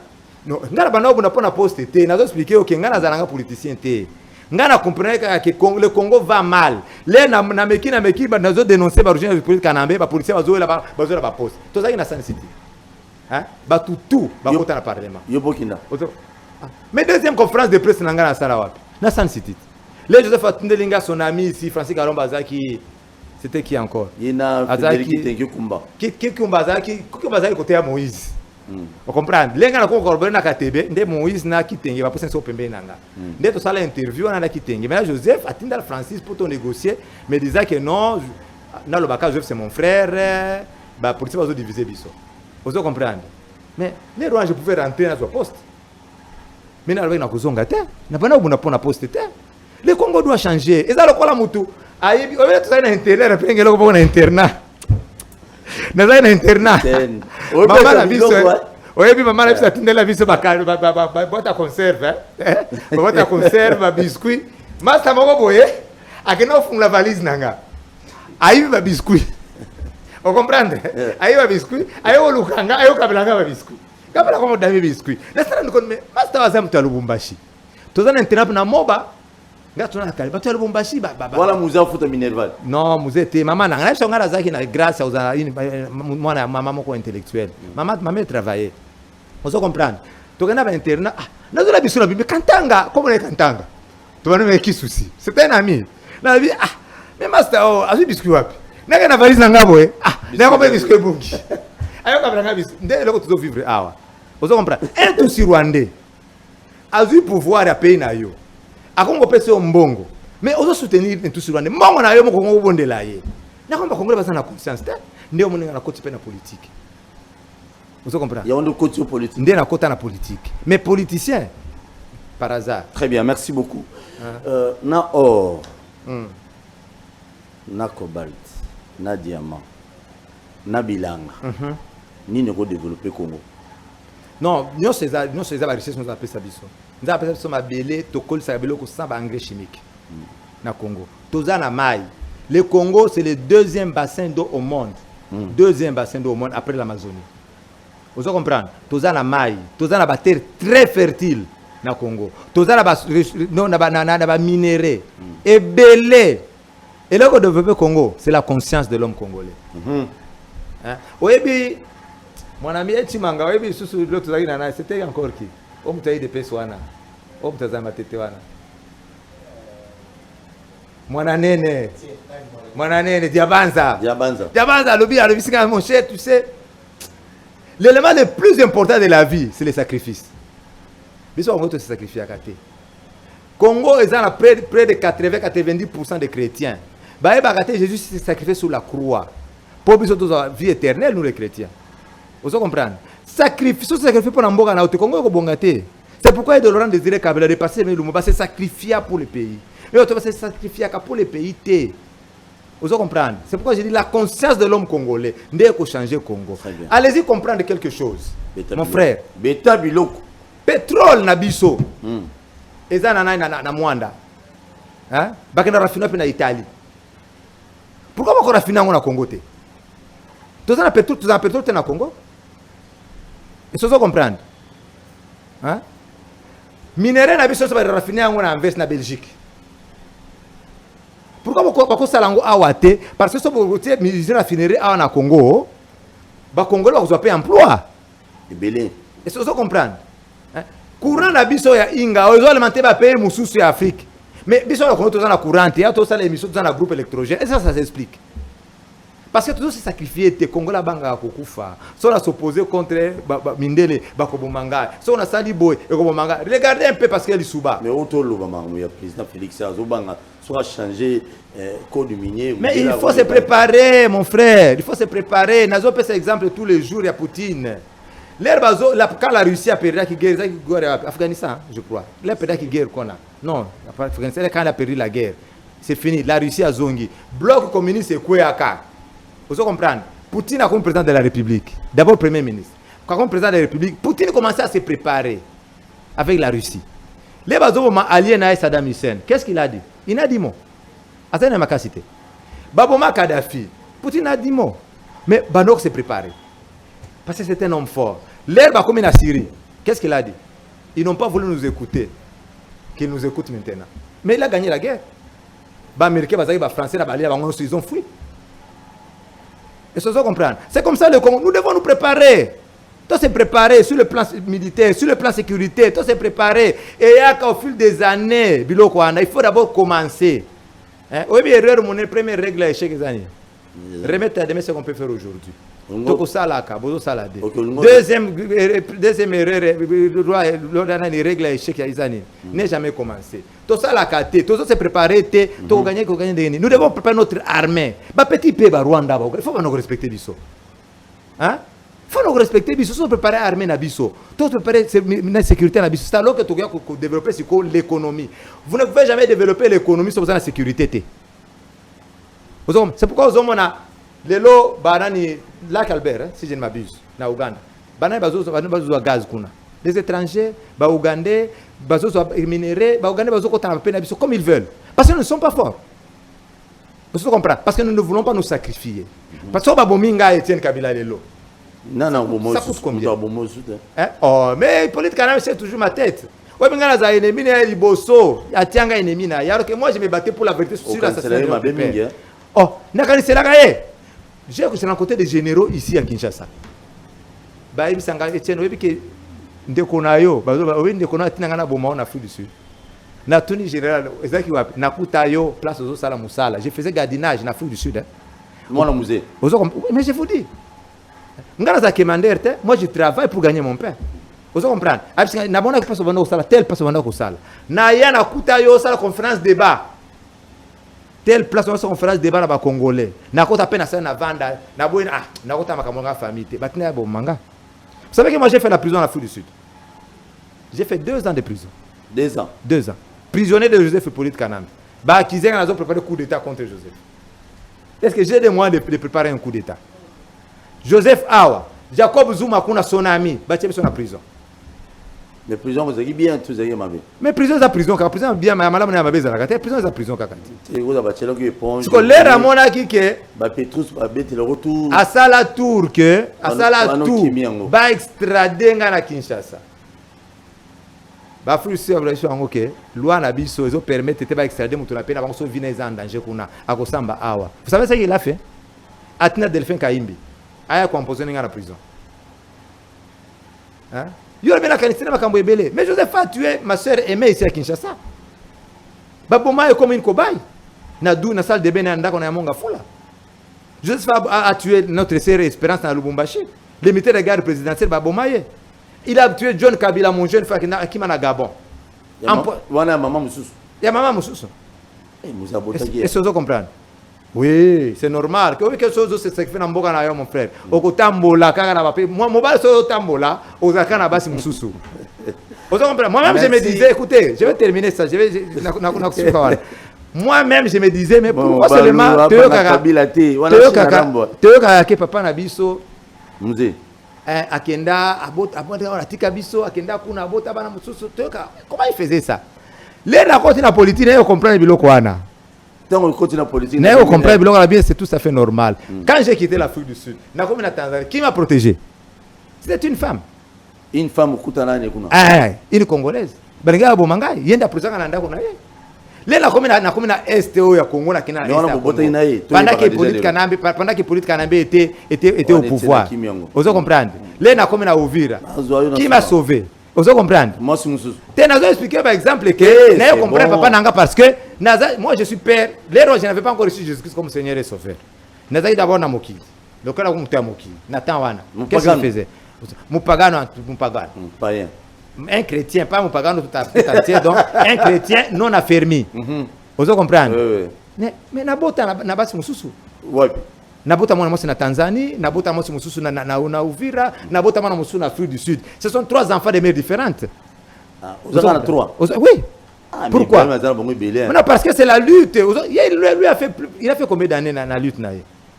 Non, ngana bana on n'a pas posté. N'a expliqué que ngana zalanga politicien té. Ngana comprenait que le Congo va mal. Les na meki na zo dénoncer ba origine politique kanambe ba policier ba zo la ba poste. Tout ça ina Sun City. Hein? Ba tout ba kota na parlement. Yo bokina. Mais deuxième conférence de presse na ngana sala wapi? Na Sun City. Les Joseph Atundelinga son ami ici Francis Kalomba qui c'était qui encore? Il y a Frédéric Kumba. Qui Kumba côté à Moïse. Vous comprenez? Les gens qui ont collaboré dans KTB, de Moïse n'a qui tengue, va pousser sur Pembe nanga. Dès tout ça l'interview on a qui tengue. Mais Joseph a tinda Francis pour négocier, mais disait que non, dans le Baka Joseph c'est mon frère, bah pour ça va se diviser biso. Vous comprenez? Mais les rois je pouvais rentrer dans ce poste. Mais n'a pas kozonga te, n'a pas na pona poste te. Le Congo doit changer. Et ça le kola mutu. Aïe, on va tout ça na intérieur, après ngelo ko na internat. Na za na internat. Maman la biso. Oyebi maman la biso atindela biso bakali boîte à conserve, hein. Boîte à conserve, biscuit. Master moko boye, akena fungula valise nanga. Aïe ba biscuit. Vous comprenez? Aïe ba biscuit, aïe olukanga, aïe okabelanga ba biscuit. Kabela ko dami biscuit. Laisse nous connaître master wa zamtu Lubumbashi. Toza na internat na moba. Voilà Mouza Fouta Minerval. Non, Mouza était maman. Je suis grâce à une maman intellectuelle. Maman travaillait. Vous comprenez? Tu as un internat. Nous avons besoin de Kantanga. Comment est Kantanga? Tu vas qui souci? C'est un ami. Mais master, a vu biscuit wapi? N'a pas valise n'angaboé. N'a pas biscuit bungi. Ayo kabla biscuit. Dès le tu vivre awa. Vous comprenez? Un tout si rwandais. A vu pouvoir à payer na yo. Akongo pese mbongo mais ozo soutenir tout sur rwanda mbongo na yo mo kongo bondela ye na komba kongo basa na conscience te ndio moninga na koti pe na politique. Vous comprenez? Il y a un côté politique. Ndio na kota na politique mais politicien par hasard. Très bien, merci beaucoup. Na or na cobalt na diamant na bilanga ni ne développer Congo. Non, nous c'est ça la richesse nous appelle ça biso. Nous appelle ça ma belé to col ça belé ko sans engrais chimique. Na Congo. Toza na mai. Le Congo c'est le deuxième bassin d'eau au monde. Deuxième bassin d'eau au monde après l'Amazonie. Vous comprenez? Toza na mai, toza na terre très fertile na Congo. Toza na ba minéraux et belé. Et là qu'on développe Congo, c'est la conscience de l'homme congolais. Hein? Oyebi mon ami Etimanga, oyebi susu l'autre là c'était encore qui? On m'a dit de pessoana. On m'a dit matete wana. Mwananene, Diabanza, lobi, mon cher, tu sais, l'élément le plus important de la vie, c'est le sacrifice. Mais ça, on va se sacrifier à côté. Congo, ils ont près de 80-90% de chrétiens. Jésus s'est sacrifié sur la croix. Pour la vie éternelle, nous les chrétiens. Vous comprenez? Sacrifice pour l'amboga na Congo, c'est pourquoi il Laurent Désiré Kabila de passer le Lumumba se sacrifier pour le pays. Mais on va se sacrifier pour le pays. Vous comprenez? C'est pourquoi je dis la conscience de l'homme congolais n'est qu'au changer le Congo. Allez-y comprendre quelque chose. Mon frère. Beta biloko. Pétrole na biso. Eza na Mwanda. Hein? Bakena rafina pe na Italie. Pourquoi on rafina na Congo te? Tous na pétrole te na Congo? Et vous comprendre? Hein? Minéraux na biso ba rafina na invest na Belgique. Pourquoi on ça lango awate? Parce que si vous avez une raffinerie à Congo, les Congolais ont pas emploi. Et vous comprenez? Courant na biso ya inga, ils ont alimenté ba pays mususu ya Afrique. Mais biso na Congo tozana courant, ya to ça l'émission tozana groupe électrogène. Et ça s'explique. Parce que tous ces sacrifiés te Congolais banga kokufa. Si on a s'opposé contre Mindele bakobomanga, si on a sali boy et kobomanga. Regardez un peu parce qu'il y a Souba. Mais auto le président Félix Azobanga soit changer code minier. Mais il faut se préparer, mon frère. Il faut se préparer. Nazo peut cet exemple tous les jours, il y a Poutine. Quand la Russie a perdu la guerre, Afghanistan, je crois. La perdu la guerre qu'on a. Non, Afghanistan, quand elle a perdu la guerre, c'est fini. La Russie a zongi. Bloc communiste, c'est Kouéaka. Vous comprenez? Poutine a comme président de la République. D'abord Premier ministre. Comme président de la République, Poutine commençait à se préparer avec la Russie. Les bazos alliés à Saddam Hussein. Qu'est-ce qu'il a dit? Il a dit mot. Attends, ma cité. Baboma Kadhafi. Poutine a dit mot. Mais Banok s'est préparé. Parce que c'est un homme fort. L'herbe comme en Syrie. Qu'est-ce qu'il a dit? Ils n'ont pas voulu nous écouter. Qu'ils nous écoutent maintenant. Mais il a gagné la guerre. Les Américains, les Français, ils ont fui. Et ça, vous comprenez? C'est comme ça le Congo. Nous devons nous préparer. Tout se préparer sur le plan militaire, sur le plan sécurité, tout se préparer. Et au fil des années, il faut d'abord commencer. Oui, erreur, mon première règle est échec des années. Remettre à demain ce qu'on peut faire aujourd'hui. Deuxième erreur, les règles à échec des années. N'est jamais commencé. Tout ça, la carte, tout ça, se préparer, tout gagner. Nous devons préparer notre armée. Petit peu, Rwanda, il faut nous respecter biso. Hein? Il faut nous respecter biso. Il faut préparer l'armée na biso. Tout préparer la sécurité na biso. C'est alors que tu dois développer l'économie. Vous ne pouvez jamais développer l'économie sans la sécurité. C'est pourquoi on a les lots banani lac Albert, si je ne m'abuse, na Ouganda. Banani bazo gaz kuna. Les étrangers, Ougandais, bazo minéraux, Ougandais bazo kota na peine comme ils veulent. Parce qu'ils ne sont pas forts. Vous comprenez? Parce que nous ne voulons pas nous sacrifier. Parce que babominga Etienne Kabila les lots. Non, ça coûte combien? Oh, mais Hippolyte Kanambe c'est toujours ma tête. Ouais, mais quand les ennemis ne bosso, il y a tianga ennemi na. Alors que moi je me battais pour la vérité sur l'assassinat de mon père. Oh, nakani c'est là j'ai rencontré des généraux ici à Kinshasa. Bah il s'engage Etienne, oui que ndekonayo, oui ndekona tinanga boma en Afrique du Sud. Na tuni général, ezaki wapi? Nakutayo place aux sala musala. Je faisais gardinage en Afrique du Sud hein. Moi le musée. Mais je vous dis. Ngana za commander, moi je travaille pour gagner mon pain. Vous comprenez? Na bona passe au sala, tel passe au sala. Na ya nakutayo sala conférence débat. Telle place on conférence débat na congolais. Na kota peine ça na vanda, na boina na kota makamonga famille. Batna bo manga. Vous savez que moi j'ai fait la prison en Afrique du Sud. J'ai fait 2 ans de prison. 2 ans. 2 ans. Prisonnier de Joseph Hippolyte Kanambe. Bah qui ont préparé un coup d'état contre Joseph. Est-ce que j'ai des moyens de préparer un coup d'état? Joseph Awa, Jacob Zuma kuna son ami batie biso na prison. Mais prison vous avez bien tous avez mabe. Mais prison za prison ka prison bien malamu na mabeza la prison za prison kaka. Et vous avez telo que pont. Parce que l'air à mon aki que ba Petrus ba bête le retour. À sala tour que à sala tour ba extrader nga na Kinshasa. Ba frustré relation ngo que loi na biso ezo permettre te ba extrader mutu na pena ba so vina en danger kuna akosamba awa. Vous savez ce qu'il a fait? Atina Delphin Kaimbi aya composer nga na prison. Hein? Mais Joseph a tué ma soeur aimée ici à Kinshasa. Baboma est comme une cobaye. Nadou na salle de bain na on a monga foula. Joseph a tué notre sœur Espérance dans Lubumbashi. Le militaire de garde présidentielle Baboma. Il a tué John Kabila mon jeune frère qui m'a Gabon. Wana maman Moussous. Ya maman Moussous. Moussa Botagui. Est-ce que vous comprenez? Oui, c'est normal. Quelque chose c'est ce que fait Namboga na yo mon frère. Okotambola kaka na papier. Moi mobile so tambola, ozaka na basi mususu. Vous comprenez? Moi-même je me disais écoutez, je vais terminer ça, moi-même je me disais mais pourquoi seulement Théo Kaka ke papa na biso Mzee akenda abota la tika biso akenda kuna abota bana mususu Théo comment il faisait ça? Les na côté na politique ne comprendre biloko wana. Tant on continue la politique. Vous comprenez bien, c'est tout à fait normal. Quand j'ai quitté l'Afrique du Sud, qui m'a protégé? C'était une femme. Une femme une Congolaise. Benga Bomanga, yenda prison na ndako na ye. Le na komi na STO ya Congo na kina. Pendant que politique Kanambe était au pouvoir. Vous comprenez? Le na komi na Uvira. Qui m'a sauvé? Vous comprenez? Moi, je vais expliquer par exemple que je comprends papa Nanga parce que moi je suis père. L'erreur, je n'avais pas encore reçu Jésus-Christ comme Seigneur et Sauveur. Nazali d'abord na Moki. Le cas là où tu Moki. Nathan Wana. Qu'est-ce qu'il faisait? Moupagano. Un chrétien, pas Moupagano tout à fait. Donc un chrétien non affermi. Vous comprenez? Mais Nabota Nabasi Mususu. Nabota mwana mosi na Tanzanie, Nabota mosi mususu na Uvira, Nabota mwana mususu na Afrique du Sud. Ce sont trois enfants de mères différentes. Vous en avez trois? Oui. Pourquoi? Non, parce que c'est la lutte. Il a fait combien d'années dans la lutte?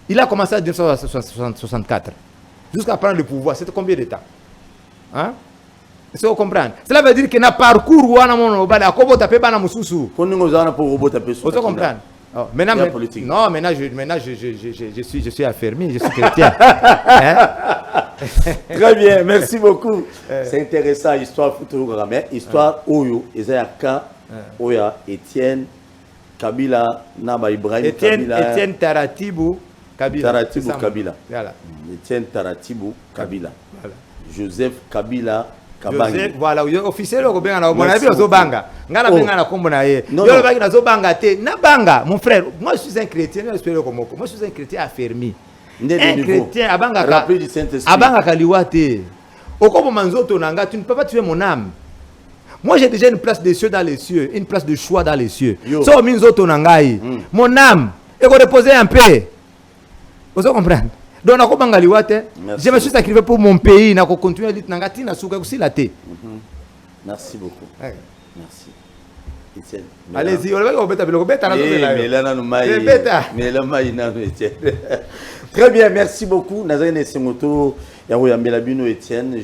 Il a commencé en 1964. Jusqu'à prendre le pouvoir. C'était combien de temps? Hein? Est-ce que vous comprenez? Cela veut dire que na parcours wana mono bala akobo tape bana mususu. Vous comprenez? Oh, maintenant, non, maintenant je suis affermi, je suis chrétien. Très bien, merci beaucoup. C'est intéressant, histoire mais histoire Oyo, Ezayaka, Oya, Étienne, Kabila, Naba Ibrahim, Étienne Taratibou, Kabila. Taratibou, Kabila. Voilà. Étienne Taratibou, Kabila. Voilà. Joseph Kabila. Joseph, voilà, officiel au bien na mona bio zobanga. Ngana benga na kombo na ye. Yo le bagi na zobanga te. Na banga, mon frère, moi je suis un chrétien, je suis comme moi je suis un chrétien affermi. Un chrétien abanga ka. Abanga kaliwate. Okobo manzoto nanga, tu ne peux pas tuer mon âme. Moi j'ai déjà une place des cieux dans les cieux, une place de choix dans les cieux. So minzoto nangai. Mon âme, et qu'on reposer un peu. Vous comprenez? Donc, je me suis sacrifié pour mon pays. Je continuer à lutter. Merci beaucoup. Merci. Allez-y, très bien, merci beaucoup. Je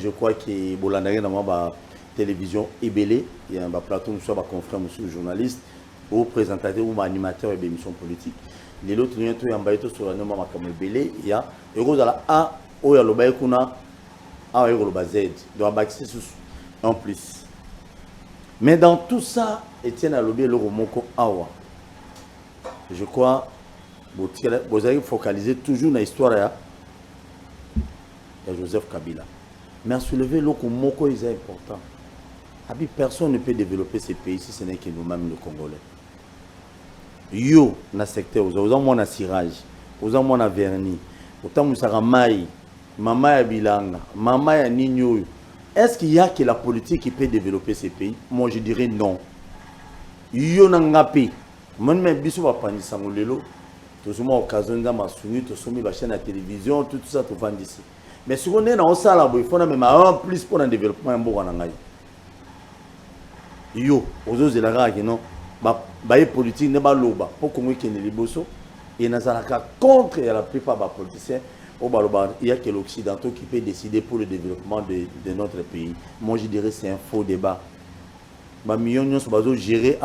crois que Bolandari dans la télévision Ebélé, il y a un plateau, nous sommes confrères, nous journalistes, ou présentateurs ou animateurs d'émissions politiques. Les autres nous ont sur la norme comme Ebélé, il y a Eurozala A, Oya Lobaye Kuna, A Euroloba Z, doit baxer en plus. Mais dans tout ça, Etienne a lobé le Romoko Awa. Je crois que vous avez focalisé toujours dans l'histoire de Joseph Kabila. Mais à soulever le Romoko est important. Personne ne peut développer ces pays si ce n'est que nous-mêmes, le Congolais. Yo, dans le secteur, vous avez un cirage, vous avez un vernis, vous avez un maï, maman ya bilanga, maman ya nigno. Est-ce qu'il y a que la politique qui peut développer ces pays? Moi je dirais non. Yo nangapi, moi même biso va prendre sangolelo, tout ce moment occasion dans ma souris, tout ce moment la chaîne à télévision, tout ça tout vend ici. Mais si on est dans ça là, il faut même un plus pour un développement un bon nangai. Yo, aux autres la rage non. Baye politique ne ba loba pour qu'on ait les bosso et nazalaka contre la plupart des politiciens il y a que l'Occidentaux qui peut décider pour le développement de notre pays. Moi, je dirais que c'est un faux débat. Gérer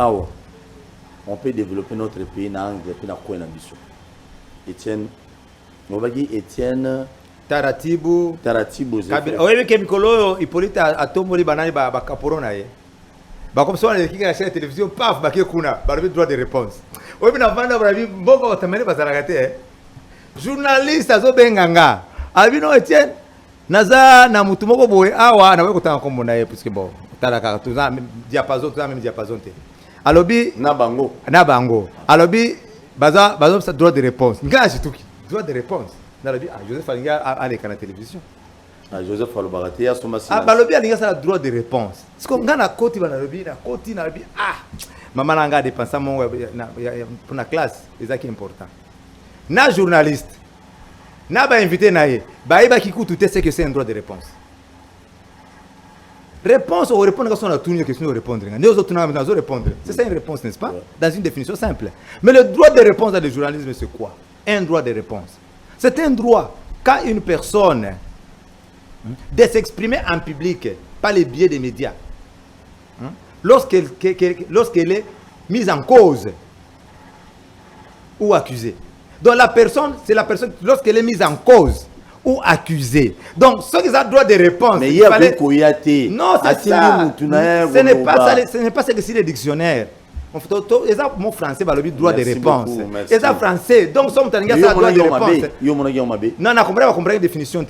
on peut développer notre pays dans Etienne, Etienne Taratibu oui, que Mikolo Hippolyte Atomboli banani ba kaporona ye. Ba comme ça on est qui la chaîne de télévision paf ba kuna ba le droit de réponse. Oui mais na vanda ba bi mboko otamele ba zarakate. Journaliste azo benganga. Abino Etienne naza na mutu moko boye awa na we kotanga kombo na ye parce que bon talaka tuza diapason tuza même diapason te. Alobi na bango alobi baza sa droit de réponse. Nga chituki droit de réponse. Joseph Alinga a les canaux de télévision. Joseph Albarati a son massif. Balobi Alinga ça a droit de réponse. C'est comme quand na koti balobi na koti na bi maman langa dépenser mon pour la classe, c'est ça qui est important. Na journaliste na ba invité na ye ba iba ki kutu c'est que c'est un droit de réponse. Réponse ou répondre quand on a tourné question de répondre. Nous autres na répondre. C'est ça une réponse n'est-ce pas? Dans une définition simple. Mais le droit de réponse dans le journalisme c'est quoi? Un droit de réponse. C'est un droit qu'a une personne de s'exprimer en public par les biais des médias. Lorsqu'elle est mise en cause ou accusée. Donc la personne, c'est la personne lorsqu'elle est mise en cause ou accusée. Donc ceux qui ont droit de réponse. Mais il y a non, c'est ça. Ce n'est pas ce que c'est le dictionnaire. Mon français va le droit de réponse. Et ça français. Donc sommes en droit de réponse. Non, non, comprendre la définition.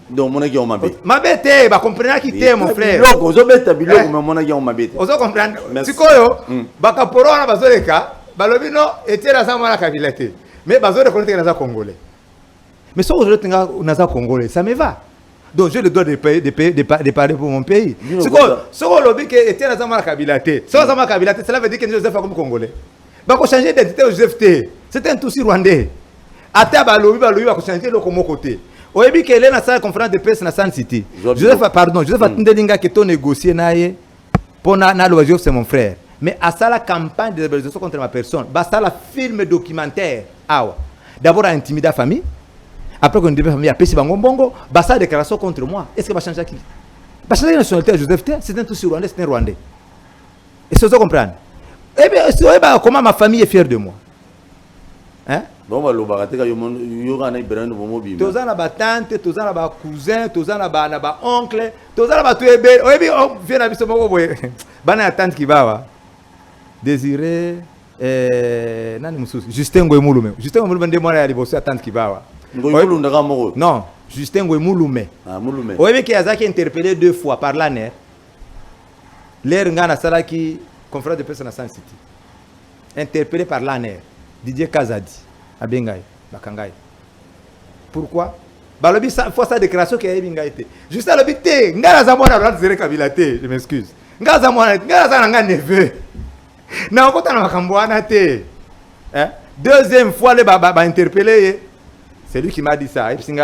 Donc mon agent m'a bête. Ma bête, va comprendre qui t'es mon frère. Vous avez tabulé comme mon agent m'a bête. Vous comprendre. Si quoi bakaporo na bazoleka, balobi no était la sama la kabilate. Mais bazole connaître na za congolais. Mais ça aujourd'hui na za congolais, ça me va. Donc j'ai le droit de parler pour mon pays. C'est quoi? Ce qu'on lobby que était la sama la kabilate. Ça sama kabilate, cela veut dire que Joseph a comme congolais. Ba ko changer d'identité au Joseph T. C'est un tout rwandais. Ata balobi va ko changer le comme côté. Oyebi que est dans sa conférence de presse na San City. Joseph Atindelinga qui to négocier naie pour na le c'est mon frère. Mais à ça la campagne de désobéissance contre ma personne, basta la film documentaire. D'abord à intimider la famille. Après qu'on devait famille à Pessi Bango Bongo, basta la déclaration contre moi. Est-ce que va changer qui? Va changer la nationalité à Joseph T, c'est un tout sur Rwandais, c'est un Rwandais. Et ça vous comprendre. Eh bien, comment ma famille est fière de moi? Hein? Bon, bah, il y aura un brand de mobile. Tous les tante, tous les cousins, tous les oncles, tous les tuébé. Oui, on vient à Bissomo. Bana tante qui va. Désiré, Justin Goemouloume. Justin Goemouloume de moi à la tante qui va. Non, Justin Goemouloume. Ah, Mouloume. Oui, mais qui a interpellé 2 fois par l'année. L'air Ngana Salaki, confrère de personnes à San City. Interpellé par l'année. Didier Kazadi. Abengai, Bakangai. Pourquoi? Balobi fois sa déclaration qui a été. Juste à l'habité, Ngala Zamora a zéré Kabilate, je m'excuse. Ngala Zamora, Ngala Zananga neveu. Na okota na Makambouana te. Deuxième fois, le baba interpellé. C'est lui qui m'a dit ça. Et puis,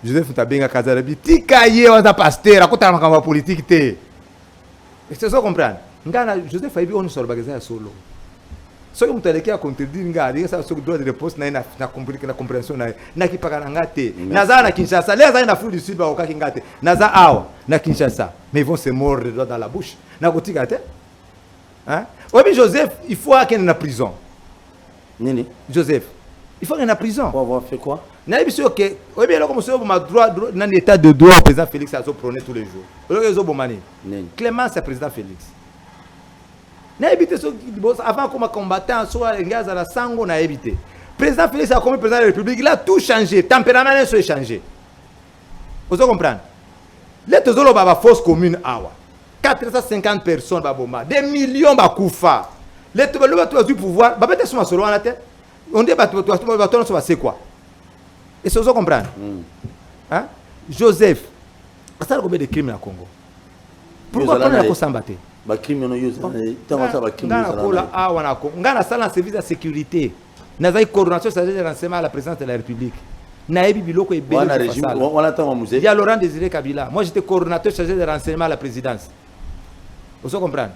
Joseph Ntabenga Kazarabi, Tikaye, on a pasteur, à côté de la politique te. Et c'est ça comprendre. Ngala Joseph Aibi, on sort bagazé à solo. Ce que vous avez à contredire, ça c'est le droit de réponse na compréhension na ki pakana ngate. Naza na Kinshasa, les gens na Afrique du Sud ba oka kingate. Naza awa na Kinshasa, mais ils vont se mordre dans la bouche. Na kotika te. Hein? Oui, Joseph, il faut qu'il est en prison. Nini? Joseph, il faut qu'il est en prison. Pour avoir fait quoi? Na biso que oui bien comme ça ma droit dans l'état de droit président Félix a prôné tous les jours. Le bomani. Clément c'est président Félix. Avant comme combattant, soit à la sango, n'a évité. Président Félix a comme président de la République, il a tout changé. Tempérament a changé. Vous comprenez? Les Tozolo Baba fausse commune, 450 personnes, des millions de koufa. Les Tozolo du pouvoir, on dit que c'est quoi? Et ça, vous comprenez? Joseph, ça a combien de crimes au Congo? Pourquoi on a combattu? Ba crime no yuza tanga ba crime na kola awa na ko ngana sala service de sécurité na zai coordination chargée de renseignement à la présidence de la République na yebi biloko ebele wana régime wana tanga musée il y a Laurent Désiré Kabila, moi j'étais coordinateur chargé de renseignement à la présidence. Vous comprenez?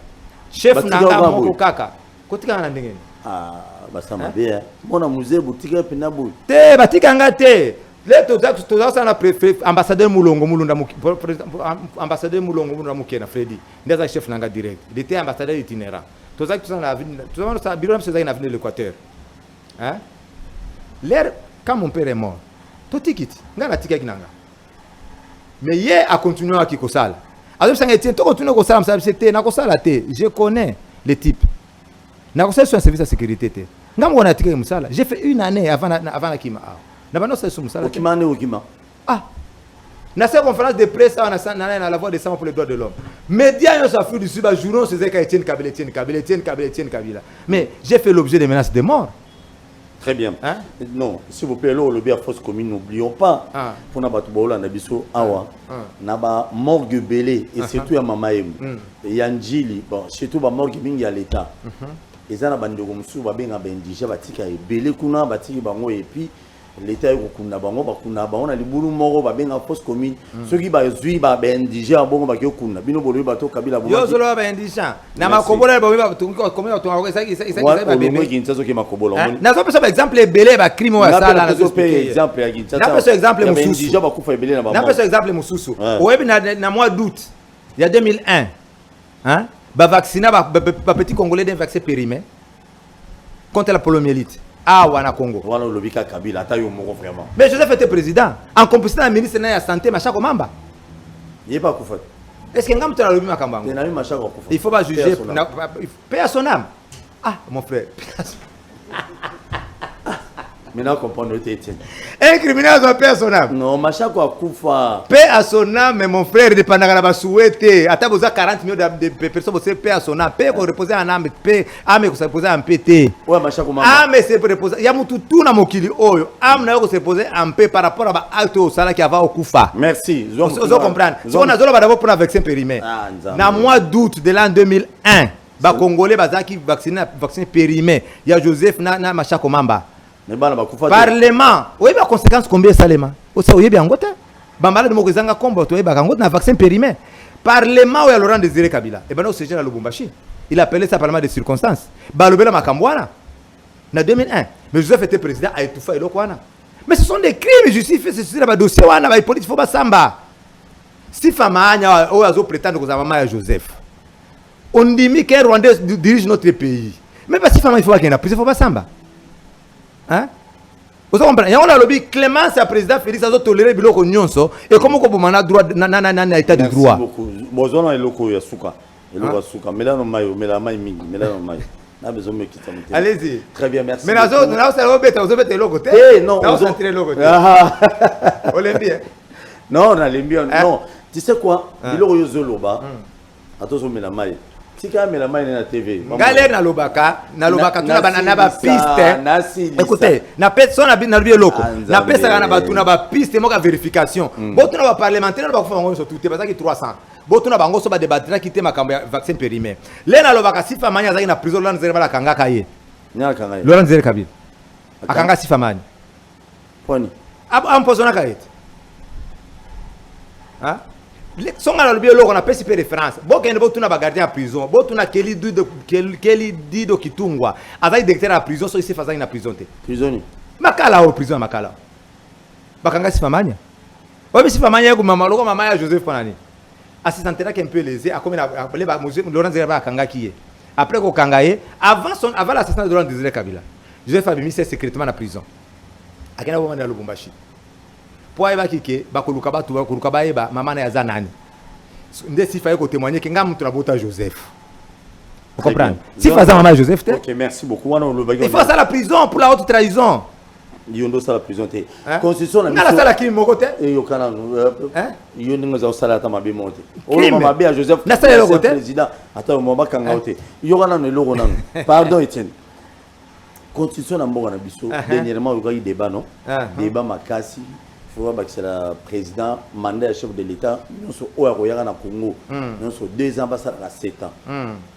Chef nanga moko kaka kotika na ndengeni basa mabe mona musée boutique pena boy te batika nga te le toza sana ambassadeur mulongo mulunda ambassadeur mulongo mulunda mukena Freddy ndeza chef nanga direct il était ambassadeur itinérant toza sana na ville toza na bureau mseza na ville de l'Équateur hein l'air quand mon père est mort to ticket nga na ticket nanga mais hier a continué à kikosala alors ça Etienne to continue kosala msa c'était na kosala te je connais les types na kosala sur un service de sécurité te nga mo na ticket musala j'ai fait une année avant la kima na bano c'est musala okima ah na cette conférence de presse na la voix des sans pour les droits de l'homme médias yo ça fait du suba journaux c'est que Etienne Kabila mais j'ai fait l'objet de menaces de mort. Très bien. Hein? Non, s'il vous plaît, là, le bien force commune, n'oublions pas. Pour na batu baola na biso awa, na ba morgue belé et surtout ya mama em. Yanjili, bon, surtout ba morgue mingi ya l'état. Eza na bandeko musu ba benga bendija batika e belé kuna batiki bango et puis l'état ko kuna bango na libulu moko ba benga force commune. Ceux qui ba zui ba bendija bongo ba kyo kuna. Bino bolo bato kabila bongo. Yo zolo ba bendija. Na makobola ba ba to komina to ngako isa ba bebe. Kintazo ke makobola. Na zo pesa exemple belé ba crime wa sala na zo exemple ya Kintazo. Na pesa exemple mususu. Bendija ba kufa belé na ba. Na pesa exemple mususu. Oyebi na mois d'août il y a 2001. Hein? Ba vacciner ba petit congolais d'un vaccin périmé contre la poliomyélite. Ah, wana Congo. Voilà le Bika Kabila, taille au Moro vraiment. Mais Joseph était président. En complicité avec le ministre de la Santé, Macha Komamba. Il n'est pas Koufat. Est-ce qu'il y a un peu de Makamba? Il ne faut pas juger. Paix à son âme. Ah, mon frère. Maintenant, on comprend notre Étienne. Un criminel a paix à son âme. Non, Macha Koufa. Paix à son âme, mon frère, de Panagara souhaité. À ta besoin 40 millions de personnes, vous paix à son âme. Paix pour reposer en âme, paix, âme qui se reposer en pété. Ouais, Macha Koumama. Âme c'est pour reposer. Il y a tout na mokili oyo. Âme n'a pas se reposer en paix par rapport à l'acte au salaire qui va au Koufa. Merci. Vous comprenez. Si on a d'abord pour un vaccin périmé. Dans le mois d'août de l'an 2001, les Congolais qui vacciné périmé. Il y a Joseph na Macha Komamba. Parlement, oui, les conséquences combien ça les mains? Oui, bien, ngote. Bambala de Mokezanga combo, tu es bagangote na vaccin périmé. Parlement où il y a Laurent Désiré Kabila. Et ben non, c'est à Lubumbashi. Il appelait ça parlement de circonstances. Balobela Makambwana. En 2001. Mais Joseph était président à Etoufa et Lokwana. Mais ce sont des crimes justifiés. C'est un dossier où il politique faut pas samba. Si Famanya ou Azo prétend que Zamama est Joseph. On dit qu'un Rwandais dirige notre pays. Mais pas si Famanya il faut qu'il y ait il faut pas samba. Hein? Vous comprenez? On a lobby Clément, c'est le président Félix a toléré biloko nyonso et comment qu'on peut droit na état de droit. Merci beaucoup. Bozona eloko ya suka. Eloko suka. Melano mayo, melama mingi, melano mayo. Na besoin me quitter. Allez-y. Très bien, merci. Mais là c'est robeta, vous avez l'autre côté. Eh non, on va tirer l'autre côté. On l'aime bien. Non, on l'aime bien. Non, tu sais quoi? Biloko yo zoloba. Attention melama. Si quand même la main na TV. Galère na lobaka tuna banana ba piste. Écoutez, na personne na bien loko. Na pesa na ba tuna ba piste moka vérification. Bo tuna ba parlementaire ba fa ngo so tout parce que 300. Bo tuna bango so ba débattre qui te makambo vaccin périmé. Le na lobaka si famanya zaki na prison Laurent Désiré la kanga kaye. Nya kanga. Laurent Désiré Kabila. Akanga si famanya. Poni. Am posona kaye. Hein? Si on a le biologue, on a fait référence. Si on a gardien en prison, si on a Kelly Dido Kitungwa, avec des directeurs en prison, so il s'est fait en prison. Prisonnier. Makala en prison, Makala. Bakanga si famanya. Oui, si famanya, maman Joseph Panani. Assistant là qui est un peu lésé, a comme appelé Laurent Désiré Kanga qui est. Après qu'on Kangaye, avant l'assistant de Laurent Désiré Kabila, Joseph a mis ses secrètement en prison. A quel moment dans le Lubumbashi? Pour eba kike bakoluka batu bakoluka baeba mama na yaza nani ndesi faye ko témoigner que ngam tuna bota Joseph. Vous comprenez? Si faza maman Joseph te. OK, merci beaucoup. Il faut ça la prison pour la haute trahison. Yondo ça la prison te. Constitution na la sala ki mokote. Et yo kana yondo nga za sala ta mabe monte. O mama be Joseph. Na sala le côté président. Attends mama kanga ote. Yo kana no logo nanu. Pardon Etienne. Constitution na mboka na biso dernièrement yo ka débat non? Débat makasi. C'est le président, mandat chef de l'État, nous sommes au Congo, nous sommes 2 ambassadeurs à 7 ans.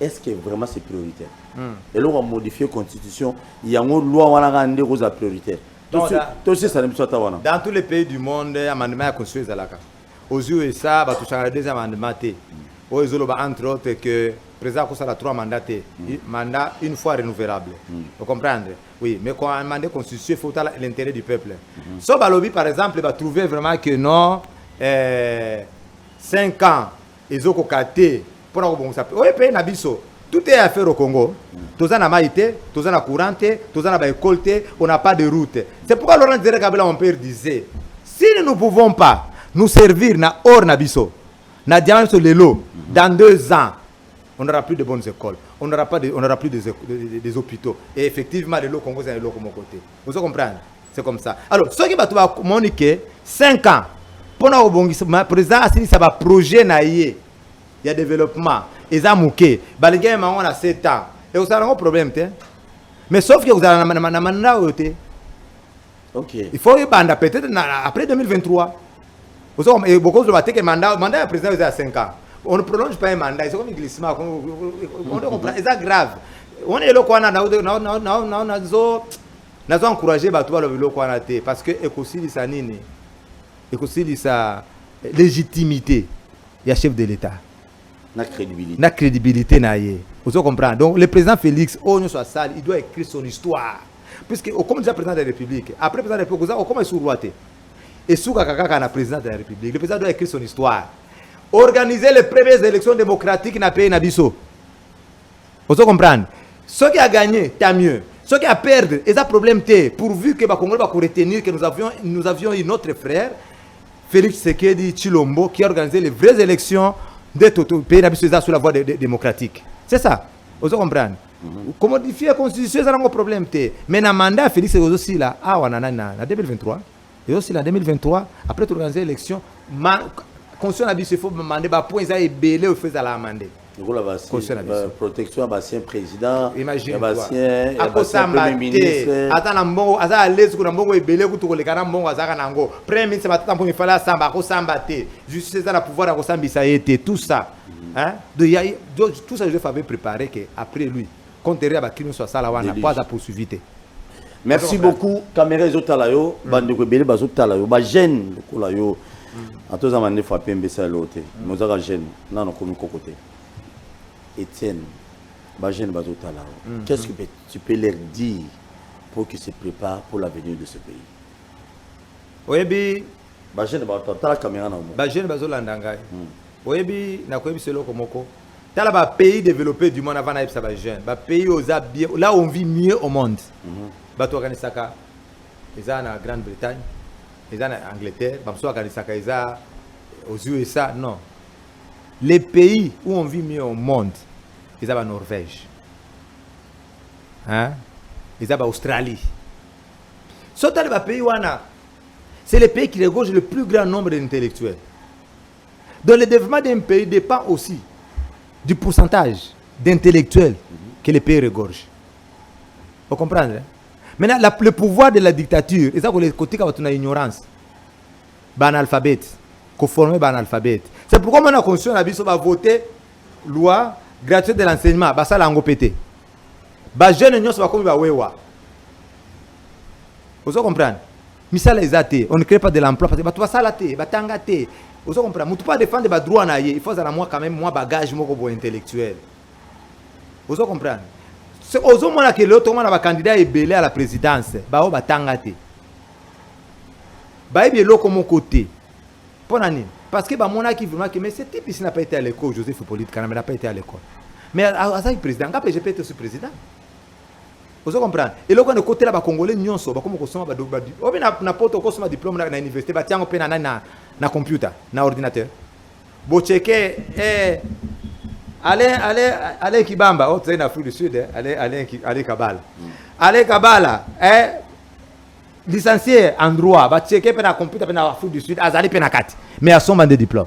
Est-ce que vraiment c'est prioritaire? Et là, on va modifier la constitution, il y a une loi qui a rendu prioritaire. Dans tous les pays du monde, l'amendement est construit à la carte. Aux USA, il y a un deuxième amendement. Entre autres, que président a la 3 mandats, mandat une fois renouvelable. Vous comprenez? Oui, mais quand un mandat constitué, il faut l'intérêt du peuple. So Balobi, par exemple, va trouver vraiment que non, 5 ans, ils ont cocaté pour avoir ça. Oui, pays Nabiso. Tout est à faire au Congo. Tous en maïté, tous en courant, tous en école, on n'a pas de route. C'est pourquoi Laurent Désiré Kabila, mon père, disait, si nous ne pouvons pas nous servir na hors Nabiso, na diamant sur les lots, dans 2 ans, on n'aura plus de bonnes écoles, on n'aura plus des hôpitaux. Et effectivement, les lots Congo, c'est les lots comme mon côté. Vous comprenez? C'est comme ça. Alors, ce qui va communiquer, 5 ans, pour le président, ça va projet naïe. Il y a développement. Ils ont mouqué. Les gens ont 7 ans. Et vous avez un problème. Mais sauf que vous avez un mandat. Ok. Il faut que peut-être après 2023. Vous avez beaucoup de que le mandat du président est à 5 ans. On ne prolonge pas un mandat. C'est comme un glissement. C'est grave. On est là, on a encouragé parce que sa légitimité, il y a chef de l'État. La crédibilité. Vous comprenez? Donc le président Félix, il doit écrire son histoire. Puisque, comme déjà président de la République, après président de la République, comment est-ce qu'il et sous le président de la République, le président doit écrire son histoire. Organiser les premières élections démocratiques dans le pays Nabiso. Vous comprenez? Ceux qui ont gagné, tant mieux. Ceux qui ont perdu, ils ont problème. Pourvu que le Congo va retenir que nous avions un autre frère, Félix Tshisekedi Tshilombo, qui a organisé les vraies élections de tout le pays Nabiso sous la voie démocratique. C'est ça. Vous comprenez? Comment modifier la constitution, ça n'a pas de problème. Mais dans le mandat, Félix est aussi là, en 2023. Et aussi en 2023, après toute l'élection, la constitution Nabiso, il faut demander pour ils aient belé au fait de la amende. Protection à l'ancien président, imagine à l'ancien premier ministre. Attends, à l'aise que nous avons belé pour les canons, premier ministre, pour il fallait s'embattre. Justice a le pouvoir de s'embattre, tout ça. Tout ça, je vais préparer qu'après lui, quand il y a un soit ça, on n'a pas à poursuivre. Merci beaucoup. Caméra est au talayo, bande de belé bazou talayo, ba jeune kolayo. En tous les moments, il faut appeler un l'autre. Nous avons jeune, non, nous sommes côté. Étienne, ba jeune bazou talayo. Qu'est-ce que tu peux leur dire pour qu'ils se préparent pour l'avenir de ce pays? Oui, bien. Ba jeune bazou la caméra non. Ba jeune bazou landanga. Oui, bien. Na quoi c'est là comme quoi? T'as là pays développé du monde avant d'être ça jeune. Ba pays là où on vit mieux au monde. Bato Organisaka, ils sont en Grande-Bretagne, ils sont en Angleterre, Bato Organisaka, ils sont aux USA. Non. Les pays où on vit mieux au monde, ils sont en Norvège. Hein? Ils sont en Australie. Surtout les pays où on a, c'est les pays qui regorgent le plus grand nombre d'intellectuels. Donc le développement d'un pays dépend aussi du pourcentage d'intellectuels que les pays regorgent. Vous comprenez? Maintenant, le pouvoir de la dictature, c'est ça que les côtés qui ont une ignorance, analphabète, conformé à l'alphabet. C'est pourquoi on a constitution va voter loi gratuite de l'enseignement, ça l'a pété. Les jeunes ne sont pas comme wewa. Vous comprenez? On ne crée pas de l'emploi parce que tu vas salater, batangate. Vous comprenez? On ne peut pas défendre les droits naïe. Il faut quand même moins bagage intellectuel. Vous comprenez? C'est aux hommes que l'autre candidat est belé à la présidence. Bah batangate. Bah bien l'autre comme côté. Parce que mon qui vraiment que mais ce type ici n'a pas été à l'école. Joseph Hippolyte Kana n'a pas été à l'école. Mais à ça le président, quand j'ai pas été ce président. Vous comprenez? Et là quand le côté là ba congolais nyonso ba comme ko soma ba do ba. O bien na poto ko soma diplôme na université ba tiango pe na computer, na ordinateur. Bo checker Allez Kibamba, oh c'est en Afrique du Sud, allez Kabala. Allez Kabala, licencié en droit, va checker pour la computer pour l'Afrique du Sud, azali penakati, mais à son de diplôme.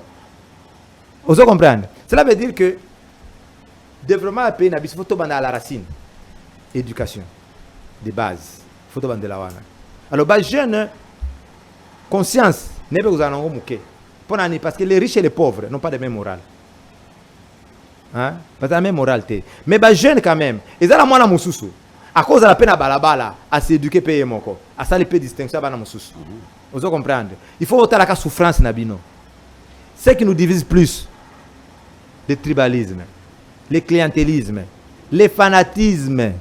Vous comprenez? Cela veut dire que développement pays na biso faut banda la racine, éducation de base, faut banda la wana. Alors ba jeune conscience, ne be uzana ngomuke. Parce que les riches et les pauvres n'ont pas de même morale. Hein? Parce que la même moralité. Mais les jeunes quand même, ils ont la moine à Moussoussou. À cause de la peine à balabala, à s'éduquer payer mon corps. À ça les peu distinction à Moussoussou. Vous comprenez? Il faut voter la souffrance nabino. Ce qui nous divise plus, le tribalisme, le clientélisme, le fanatisme,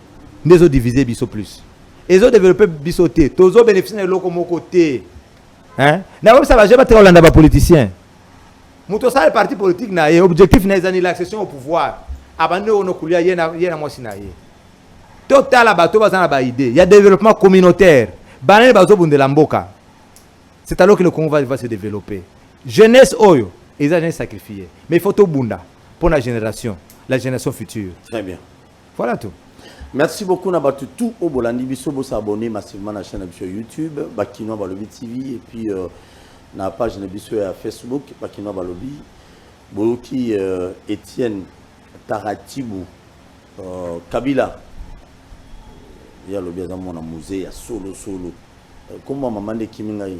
nous ont divisé biso plus. Ils ont développé bisoté, tous ont bénéficié de l'eau comme côté. Hein? N'a ça va jamais être Hollande politicien. Muto ça le parti politique na objectif na l'accession au pouvoir. Abandonné on kulia yena moi sinaye. Total la bateau bazana ba idée. Il y a développement communautaire. Banane bazo bundela mboka. C'est alors que le Congo va se développer. Jeunesse oyo, ils ont sacrifié. Mais il faut tout bunda pour la génération future. Très bien. Voilà tout. Merci beaucoup Nabatu tout au Bolandi biso bo s'abonner massivement à la chaîne sur YouTube, Bakino Balobi TV et puis na page na biso à Facebook, Bakino Balobi. Boki Étienne Taratibou Kabila. Il y a le bien dans mon musée, il y a solo. Comment maman de Kimingaï.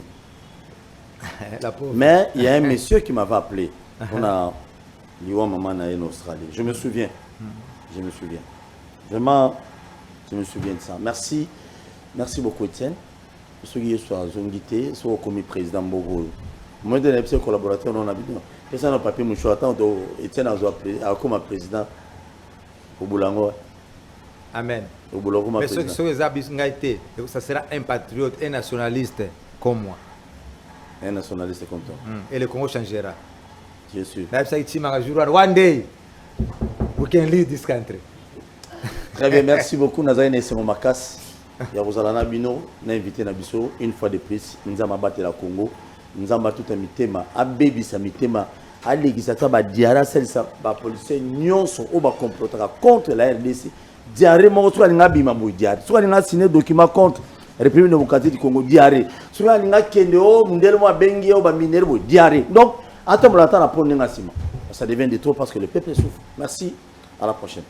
Mais il y a un monsieur qui m'avait appelé. On a Liwa maman en Australie. Je me souviens. Vraiment, je me souviens de ça. Merci beaucoup Étienne. Je suis Zongité, je suis président Bogo. Moi, je suis collaborateur dans la vidéo. Et ça, notre papier, je suis Étienne a comme président au Boulango. Amen. Mais ceux qui ça sera un patriote, un nationaliste comme moi. Un nationaliste comme toi. Et le Congo changera. Bien sûr. One day, we can lead this country. Très bien, merci beaucoup. Nazaïne et Simon Makas. Yarozalana Bino, n'a invité Nabiso une fois de plus. Nous avons battu la Congo. Nous avons battu un mitema. Abébi sa mitema. À l'égisateur, Diara, celle la police, nous sommes au bas contre la RDC. Diaré, mon retour à l'Ingabimabou Diaré. Soit il a signé document contre la République démocratique du Congo Diaré. Soit il a Kendeo, Mundelmo, Bengue, Minervo Diaré. Donc, attends, on attend pour Nengasima. Ça devient de trop parce que le peuple souffre. Merci, à la prochaine.